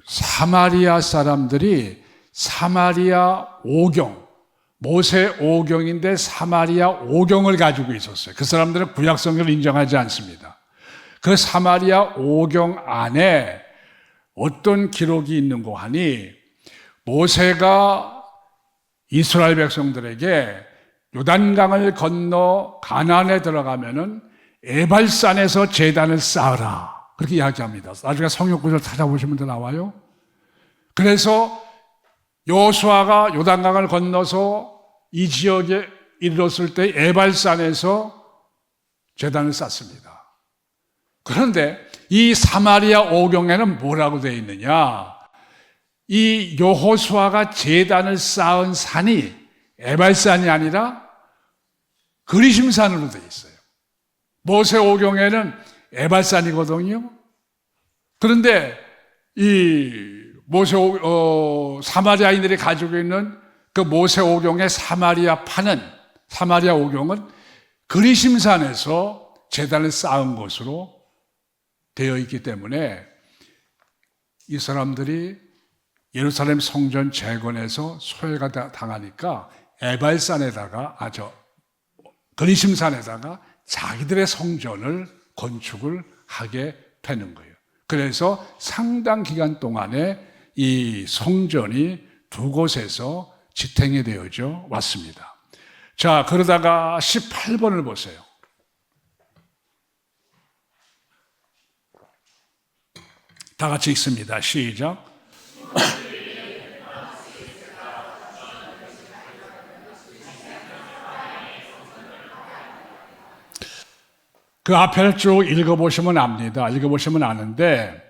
사마리아 사람들이 사마리아 오경, 모세 오경인데 사마리아 오경을 가지고 있었어요. 그 사람들은 구약 성경을 인정하지 않습니다. 그 사마리아 오경 안에 어떤 기록이 있는고 하니 모세가 이스라엘 백성들에게 요단강을 건너 가나안에 들어가면은 에발산에서 제단을 쌓으라 그렇게 이야기합니다. 나중에 성경 구절 찾아보시면 더 나와요. 그래서 여호수아가 요단강을 건너서 이 지역에 이르렀을 때 에발산에서 제단을 쌓습니다. 그런데 이 사마리아 오경에는 뭐라고 되어 있느냐? 이 여호수아가 제단을 쌓은 산이 에발산이 아니라 그리심산으로 되어 있어요. 모세 오경에는 에발산이거든요. 그런데 이 사마리아인들이 가지고 있는 그 모세 오경의 사마리아 오경은 그리심산에서 제단을 쌓은 것으로 되어 있기 때문에 이 사람들이 예루살렘 성전 재건에서 소외가 당하니까 그리심산에다가 자기들의 성전을 건축을 하게 되는 거예요. 그래서 상당 기간 동안에 이 성전이 두 곳에서 지탱이 되어져 왔습니다. 자, 그러다가 18번을 보세요. 다 같이 읽습니다. 시작. 그 앞에를 쭉 읽어보시면 압니다. 읽어보시면 아는데,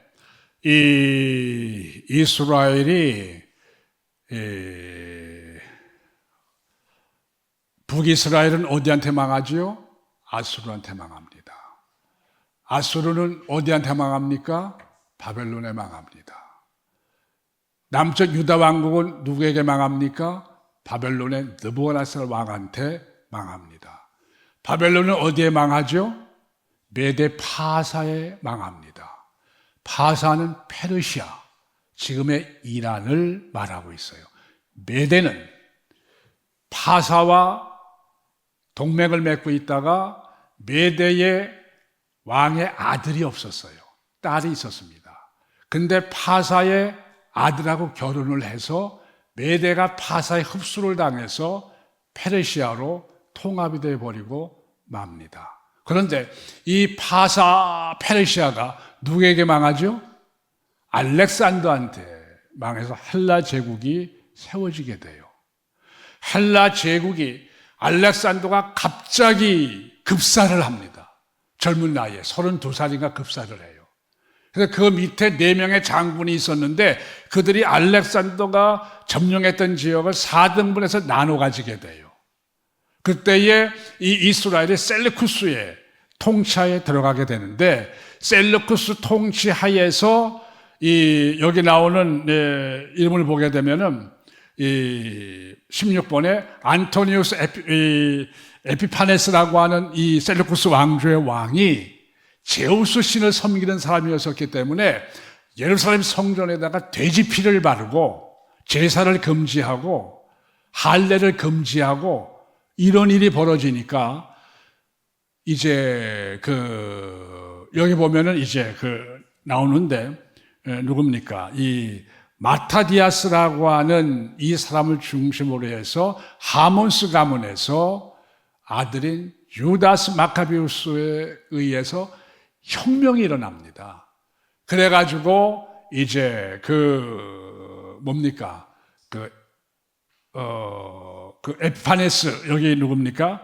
이 이스라엘이, 북이스라엘은 어디한테 망하지요? 아수르한테 망합니다. 아수르는 어디한테 망합니까? 바벨론에 망합니다. 남쪽 유다 왕국은 누구에게 망합니까? 바벨론의 느부갓네살 왕한테 망합니다. 바벨론은 어디에 망하죠? 메데 파사에 망합니다. 파사는 페르시아, 지금의 이란을 말하고 있어요. 메데는 파사와 동맹을 맺고 있다가 메데의 왕의 아들이 없었어요. 딸이 있었습니다. 근데 파사의 아들하고 결혼을 해서 메데가 파사의 흡수를 당해서 페르시아로 통합이 되어버리고 맙니다. 그런데 이 페르시아가 누구에게 망하죠? 알렉산더한테 망해서 헬라 제국이 세워지게 돼요. 헬라 제국이 알렉산더가 갑자기 급사를 합니다. 젊은 나이에 32살인가 급사를 해요. 그래서 그 밑에 4명의 장군이 있었는데 그들이 알렉산더가 점령했던 지역을 4등분해서 나눠 가지게 돼요. 그때에 이 이스라엘이 셀루쿠스의 통치하에 들어가게 되는데 셀루쿠스 통치하에서 여기 나오는 이름을 보게 되면은 이 16번에 안토니우스 에피파네스라고 하는 이 셀루쿠스 왕조의 왕이 제우스 신을 섬기는 사람이었기 때문에 예루살렘 성전에다가 돼지 피를 바르고 제사를 금지하고 할례를 금지하고 이런 일이 벌어지니까 이제 여기 보면은 이제 나오는데 누굽니까? 이 마타디아스라고 하는 이 사람을 중심으로 해서 하몬스 가문에서 아들인 유다스 마카비우스에 의해서 혁명이 일어납니다. 그래가지고 이제 뭡니까? 에피파네스, 여기 누굽니까?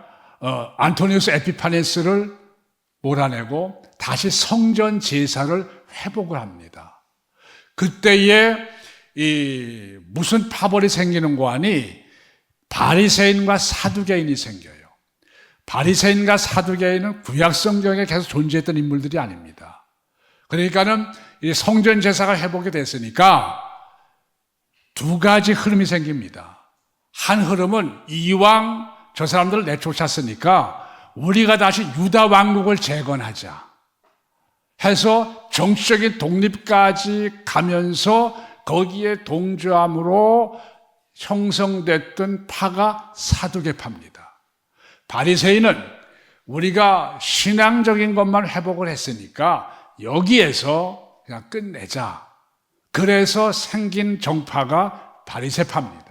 안토니우스 에피파네스를 몰아내고 다시 성전 제사를 회복을 합니다. 그때에 무슨 파벌이 생기는 거 아니? 바리새인과 사두개인이 생겨요. 바리새인과 사두개인은 구약 성경에 계속 존재했던 인물들이 아닙니다. 그러니까는 이 성전 제사가 회복이 됐으니까 두 가지 흐름이 생깁니다. 한 흐름은 이왕 저 사람들을 내쫓았으니까 우리가 다시 유다 왕국을 재건하자 해서 정치적인 독립까지 가면서 거기에 동조함으로 형성됐던 파가 사두개파입니다. 바리새인은 우리가 신앙적인 것만 회복을 했으니까 여기에서 그냥 끝내자. 그래서 생긴 정파가 바리새파입니다.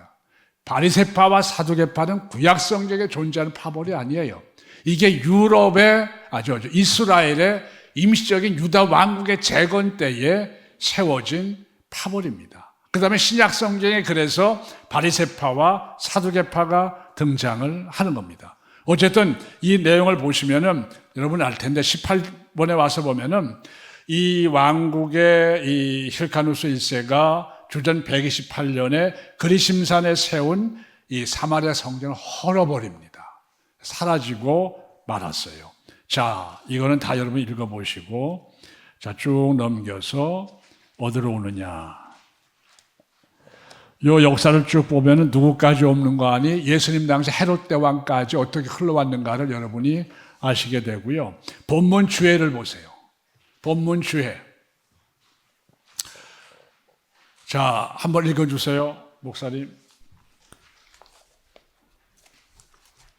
바리새파와 사두개파는 구약 성경에 존재하는 파벌이 아니에요. 이게 유럽의 이스라엘의 임시적인 유다 왕국의 재건 때에 세워진 파벌입니다. 그 다음에 신약 성경에 그래서 바리새파와 사두개파가 등장을 하는 겁니다. 어쨌든 이 내용을 보시면은 여러분 알 텐데 18번에 와서 보면은 이 왕국의 이 힐카누스 1세가 주전 128년에 그리심산에 세운 이 사마리아 성전을 헐어버립니다. 사라지고 말았어요. 자, 이거는 다 여러분 읽어보시고, 자, 쭉 넘겨서 어디로 오느냐. 요 역사를 쭉 보면은 누구까지 없는 거 아니? 예수님 당시 헤롯 대왕까지 어떻게 흘러왔는가를 여러분이 아시게 되고요. 본문 주해를 보세요. 본문 주해. 자, 한번 읽어주세요, 목사님.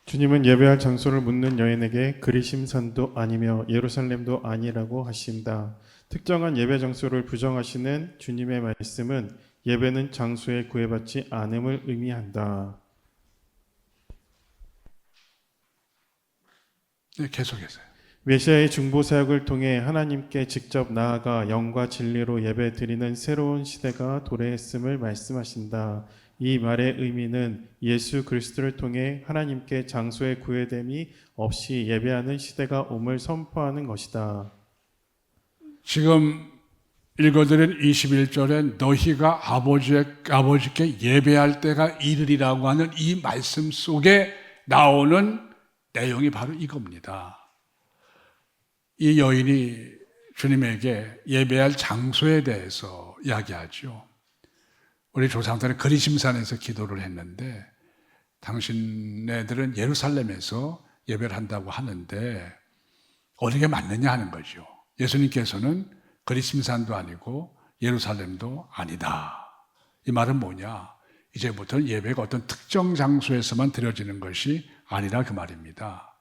주님은 예배할 장소를 묻는 여인에게 그리심산도 아니며 예루살렘도 아니라고 하신다. 특정한 예배 장소를 부정하시는 주님의 말씀은 예배는 장소에 구애받지 않음을 의미한다. 네, 계속해서요. 메시아의 중보 사역을 통해 하나님께 직접 나아가 영과 진리로 예배드리는 새로운 시대가 도래했음을 말씀하신다. 이 말의 의미는 예수 그리스도를 통해 하나님께 장소의 구애됨이 없이 예배하는 시대가 옴을 선포하는 것이다. 지금 읽어드린 21절에 너희가 아버지께 예배할 때가 이르리라고 하는 이 말씀 속에 나오는 내용이 바로 이겁니다. 이 여인이 주님에게 예배할 장소에 대해서 이야기하죠. 우리 조상들은 그리심산에서 기도를 했는데 당신네들은 예루살렘에서 예배를 한다고 하는데 어느 게 맞느냐 하는 거죠. 예수님께서는 그리심산도 아니고 예루살렘도 아니다. 이 말은 뭐냐? 이제부터는 예배가 어떤 특정 장소에서만 드려지는 것이 아니라 그 말입니다.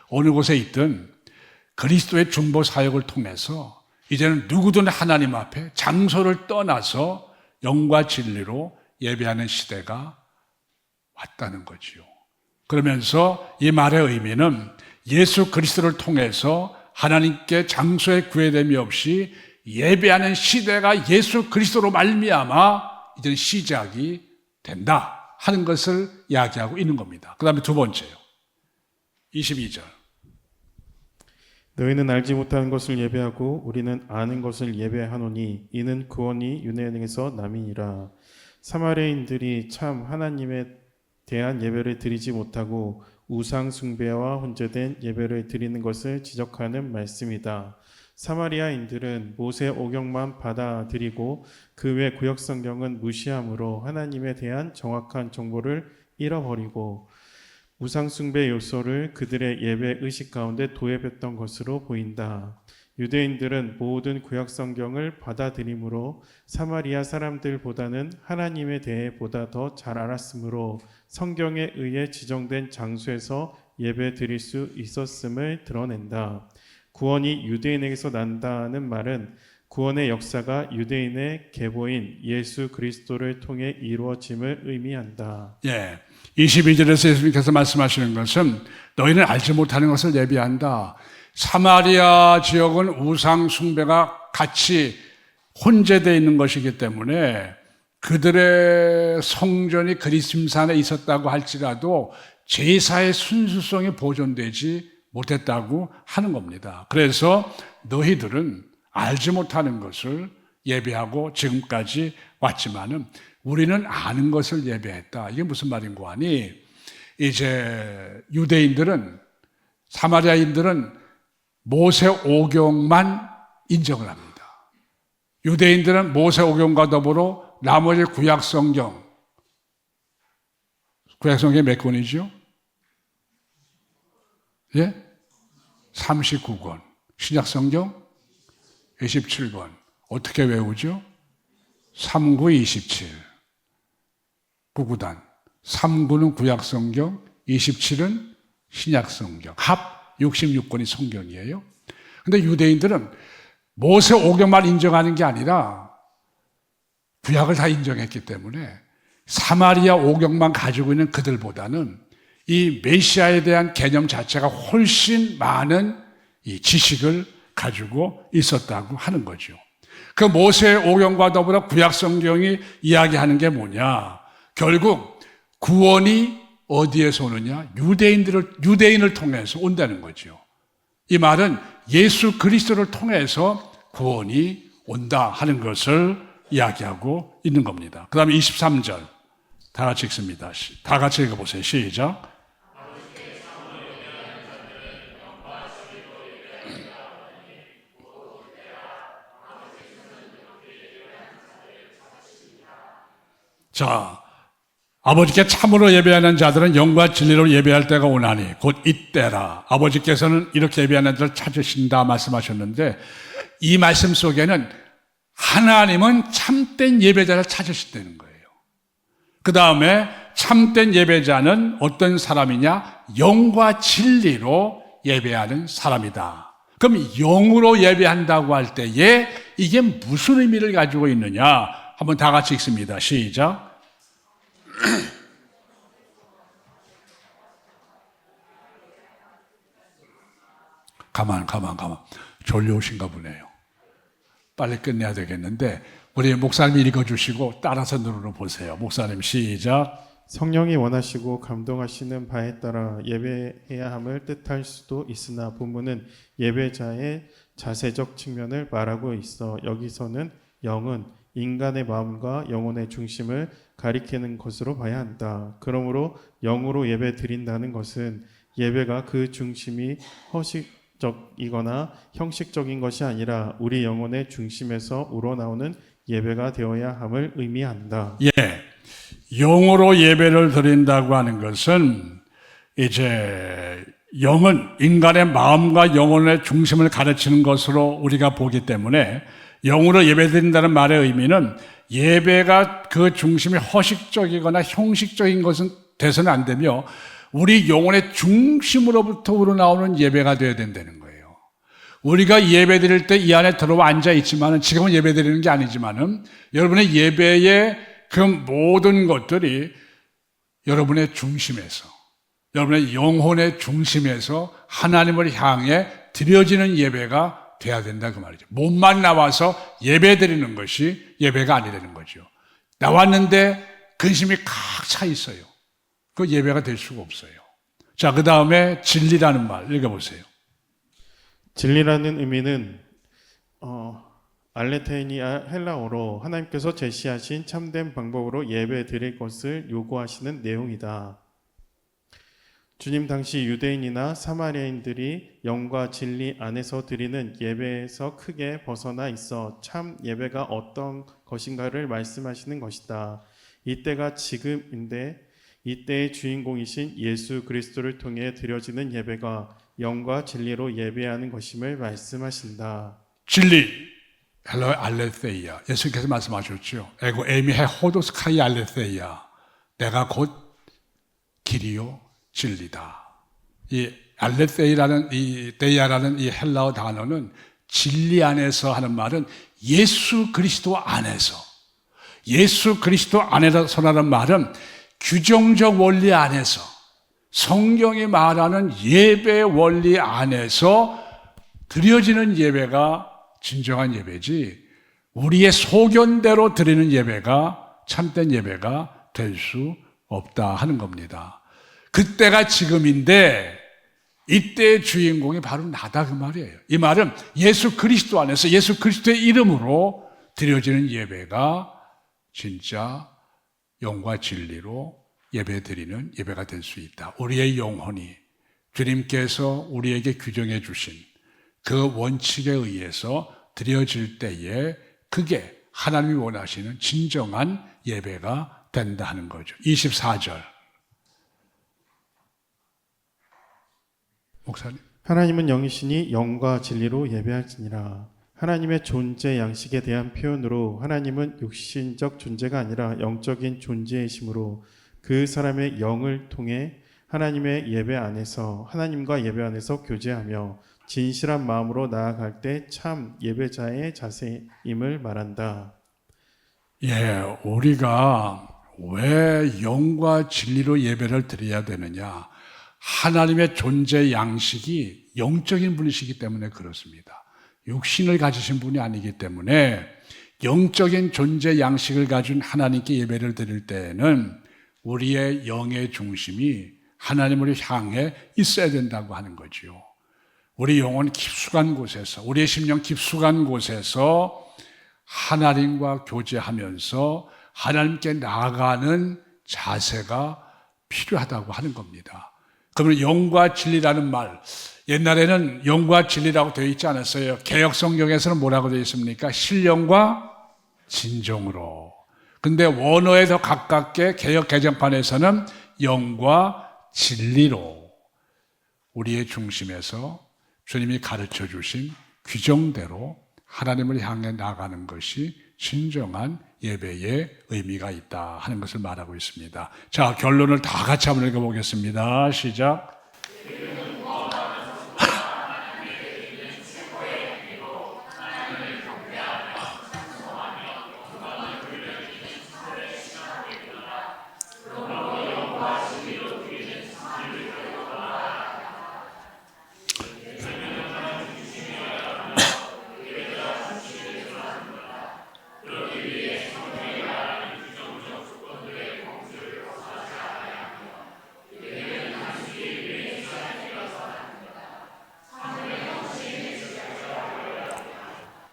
어느 곳에 있든 그리스도의 중보 사역을 통해서 이제는 누구든 하나님 앞에 장소를 떠나서 영과 진리로 예배하는 시대가 왔다는 거지요. 그러면서 이 말의 의미는 예수 그리스도를 통해서 하나님께 장소의 구애됨이 없이 예배하는 시대가 예수 그리스도로 말미암아 이제는 시작이 된다 하는 것을 이야기하고 있는 겁니다. 그 다음에 두 번째요. 22절. 너희는 알지 못하는 것을 예배하고 우리는 아는 것을 예배하노니 이는 구원이 유대인에게서 남이니라. 사마리아인들이 참 하나님에 대한 예배를 드리지 못하고 우상 숭배와 혼재된 예배를 드리는 것을 지적하는 말씀이다. 사마리아인들은 모세 오경만 받아들이고 그 외 구약 성경은 무시함으로 하나님에 대한 정확한 정보를 잃어버리고 우상 숭배 요소를 그들의 예배 의식 가운데 도입했던 것으로 보인다. 유대인들은 모든 구약 성경을 받아들이므로 사마리아 사람들보다는 하나님에 대해 보다 더 잘 알았으므로 성경에 의해 지정된 장소에서 예배 드릴 수 있었음을 드러낸다. 구원이 유대인에게서 난다는 말은 구원의 역사가 유대인의 계보인 예수 그리스도를 통해 이루어짐을 의미한다. 예, 22절에서 예수님께서 말씀하시는 것은 너희는 알지 못하는 것을 예배한다. 사마리아 지역은 우상 숭배가 같이 혼재되어 있는 것이기 때문에 그들의 성전이 그리심산에 있었다고 할지라도 제사의 순수성이 보존되지 못했다고 하는 겁니다. 그래서 너희들은 알지 못하는 것을 예배하고 지금까지 왔지만은 우리는 아는 것을 예배했다. 이게 무슨 말인고 하니, 이제 유대인들은, 사마리아인들은 모세오경만 인정을 합니다. 유대인들은 모세오경과 더불어 나머지 구약성경이 몇 권이죠? 예? 39권. 신약성경 27권. 어떻게 외우죠? 39, 27. 구구단. 39는 구약성경, 27은 신약성경. 합 66권이 성경이에요. 근데 유대인들은 모세 오경만 인정하는 게 아니라 구약을 다 인정했기 때문에 사마리아 오경만 가지고 있는 그들보다는 이 메시아에 대한 개념 자체가 훨씬 많은 이 지식을 가지고 있었다고 하는 거죠. 그 모세 오경과 더불어 구약 성경이 이야기하는 게 뭐냐? 결국 구원이 어디에서 오느냐? 유대인을 통해서 온다는 거죠. 이 말은 예수 그리스도를 통해서 구원이 온다 하는 것을 이야기하고 있는 겁니다. 그 다음에 23절 다 같이 읽습니다. 다 같이 읽어보세요. 시작. 자, 아버지께 참으로 예배하는 자들은 영과 진리로 예배할 때가 오나니 곧 이때라. 아버지께서는 이렇게 예배하는 자를 찾으신다 말씀하셨는데, 이 말씀 속에는 하나님은 참된 예배자를 찾으신다는 거예요. 그 다음에 참된 예배자는 어떤 사람이냐? 영과 진리로 예배하는 사람이다. 그럼 영으로 예배한다고 할 때에 이게 무슨 의미를 가지고 있느냐? 한번 다 같이 읽습니다. 시작. 가만. 졸려오신가 보네요. 빨리 끝내야 되겠는데 우리 목사님이 읽어주시고 따라서 눈으로 보세요. 목사님 시작. 성령이 원하시고 감동하시는 바에 따라 예배해야 함을 뜻할 수도 있으나 본문은 예배자의 자세적 측면을 말하고 있어 여기서는 영은 인간의 마음과 영혼의 중심을 가리키는 것으로 봐야 한다. 그러므로 영으로 예배 드린다는 것은 예배가 그 중심이 허식적이거나 형식적인 것이 아니라 우리 영혼의 중심에서 우러나오는 예배가 되어야 함을 의미한다. 예, 영으로 예배를 드린다고 하는 것은 이제 영은 인간의 마음과 영혼의 중심을 가르치는 것으로 우리가 보기 때문에 영으로 예배 드린다는 말의 의미는 예배가 그 중심이 허식적이거나 형식적인 것은 돼서는 안 되며 우리 영혼의 중심으로부터 우러나오는 예배가 되어야 된다는 거예요. 우리가 예배 드릴 때 이 안에 들어와 앉아 있지만은 지금은 예배 드리는 게 아니지만은 여러분의 예배의 그 모든 것들이 여러분의 중심에서 여러분의 영혼의 중심에서 하나님을 향해 드려지는 예배가 돼야 된다 그 말이죠. 몸만 나와서 예배 드리는 것이 예배가 아니라는 거죠. 나왔는데 근심이 칵 차 있어요. 그 예배가 될 수가 없어요. 자, 그 다음에 진리라는 말 읽어보세요. 진리라는 의미는 알레테이니아 헬라어로 하나님께서 제시하신 참된 방법으로 예배 드릴 것을 요구하시는 내용이다. 주님 당시 유대인이나 사마리아인들이 영과 진리 안에서 드리는 예배에서 크게 벗어나 있어 참 예배가 어떤 것인가를 말씀하시는 것이다. 이때가 지금인데 이때의 주인공이신 예수 그리스도를 통해 드려지는 예배가 영과 진리로 예배하는 것임을 말씀하신다. 진리, 헬라어 알레테이아. 예수께서 말씀하셨죠. 에고 에미헤 호도스카이 알레테이아. 내가 곧 길이요 진리다. 이 알레테이라는 이 데이아라는 이 헬라어 단어는 진리 안에서 하는 말은 예수 그리스도 안에서. 예수 그리스도 안에서라는 말은 규정적 원리 안에서 성경이 말하는 예배 원리 안에서 드려지는 예배가 진정한 예배지 우리의 소견대로 드리는 예배가 참된 예배가 될 수 없다 하는 겁니다. 그때가 지금인데 이때의 주인공이 바로 나다 그 말이에요. 이 말은 예수 그리스도 안에서 예수 그리스도의 이름으로 드려지는 예배가 진짜 영과 진리로 예배드리는 예배가 될 수 있다. 우리의 영혼이 주님께서 우리에게 규정해 주신 그 원칙에 의해서 드려질 때에 그게 하나님이 원하시는 진정한 예배가 된다 하는 거죠. 24절. 목사님. 하나님은 영이시니 영과 진리로 예배할지니라. 하나님의 존재 양식에 대한 표현으로 하나님은 육신적 존재가 아니라 영적인 존재이시므로 그 사람의 영을 통해 하나님의 예배 안에서 하나님과 예배 안에서 교제하며 진실한 마음으로 나아갈 때 참 예배자의 자세임을 말한다. 예, 우리가 왜 영과 진리로 예배를 드려야 되느냐? 하나님의 존재 양식이 영적인 분이시기 때문에 그렇습니다. 육신을 가지신 분이 아니기 때문에 영적인 존재 양식을 가진 하나님께 예배를 드릴 때에는 우리의 영의 중심이 하나님을 향해 있어야 된다고 하는 거지요. 우리 영혼 깊숙한 곳에서, 우리의 심령 깊숙한 곳에서 하나님과 교제하면서 하나님께 나아가는 자세가 필요하다고 하는 겁니다. 그러면 영과 진리라는 말, 옛날에는 영과 진리라고 되어 있지 않았어요. 개역 성경에서는 뭐라고 되어 있습니까? 신령과 진정으로. 근데 원어에 더 가깝게 개역 개정판에서는 영과 진리로 우리의 중심에서 주님이 가르쳐 주신 규정대로 하나님을 향해 나가는 것이 진정한 예배의 의미가 있다 하는 것을 말하고 있습니다. 자, 결론을 다 같이 한번 읽어보겠습니다. 시작.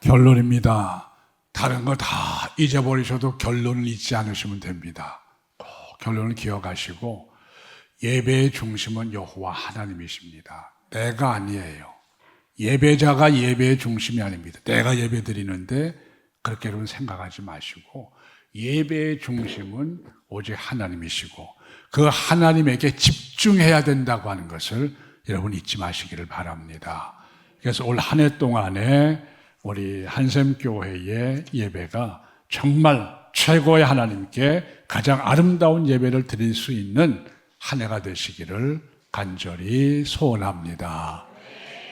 결론입니다. 다른 거 다 잊어버리셔도 결론을 잊지 않으시면 됩니다. 꼭 결론을 기억하시고 예배의 중심은 여호와 하나님이십니다. 내가 아니에요. 예배자가 예배의 중심이 아닙니다. 내가 예배 드리는데 그렇게 여러분 생각하지 마시고 예배의 중심은 오직 하나님이시고 그 하나님에게 집중해야 된다고 하는 것을 여러분 잊지 마시기를 바랍니다. 그래서 올 한 해 동안에 우리 한샘교회의 예배가 정말 최고의 하나님께 가장 아름다운 예배를 드릴 수 있는 한 해가 되시기를 간절히 소원합니다.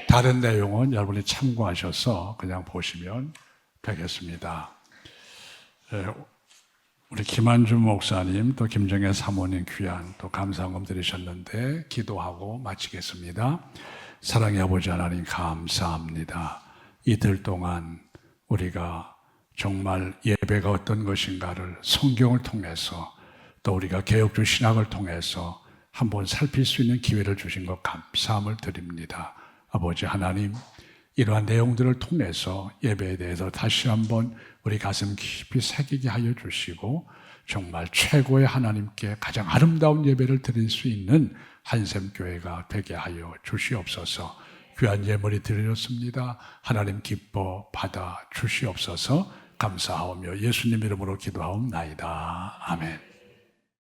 다른 내용은 여러분이 참고하셔서 그냥 보시면 되겠습니다. 우리 김한준 목사님 또 김정혜 사모님 귀한 또 감사금 드리셨는데 기도하고 마치겠습니다. 사랑의 아버지 하나님 감사합니다. 이틀 동안 우리가 정말 예배가 어떤 것인가를 성경을 통해서 또 우리가 개혁주 신학을 통해서 한번 살필 수 있는 기회를 주신 것 감사함을 드립니다. 아버지 하나님, 이러한 내용들을 통해서 예배에 대해서 다시 한번 우리 가슴 깊이 새기게 하여 주시고 정말 최고의 하나님께 가장 아름다운 예배를 드릴 수 있는 한샘교회가 되게 하여 주시옵소서. 귀한 예물이 드렸습니다. 하나님 기뻐 받아 주시옵소서. 감사하오며 예수님 이름으로 기도하옵나이다. 아멘.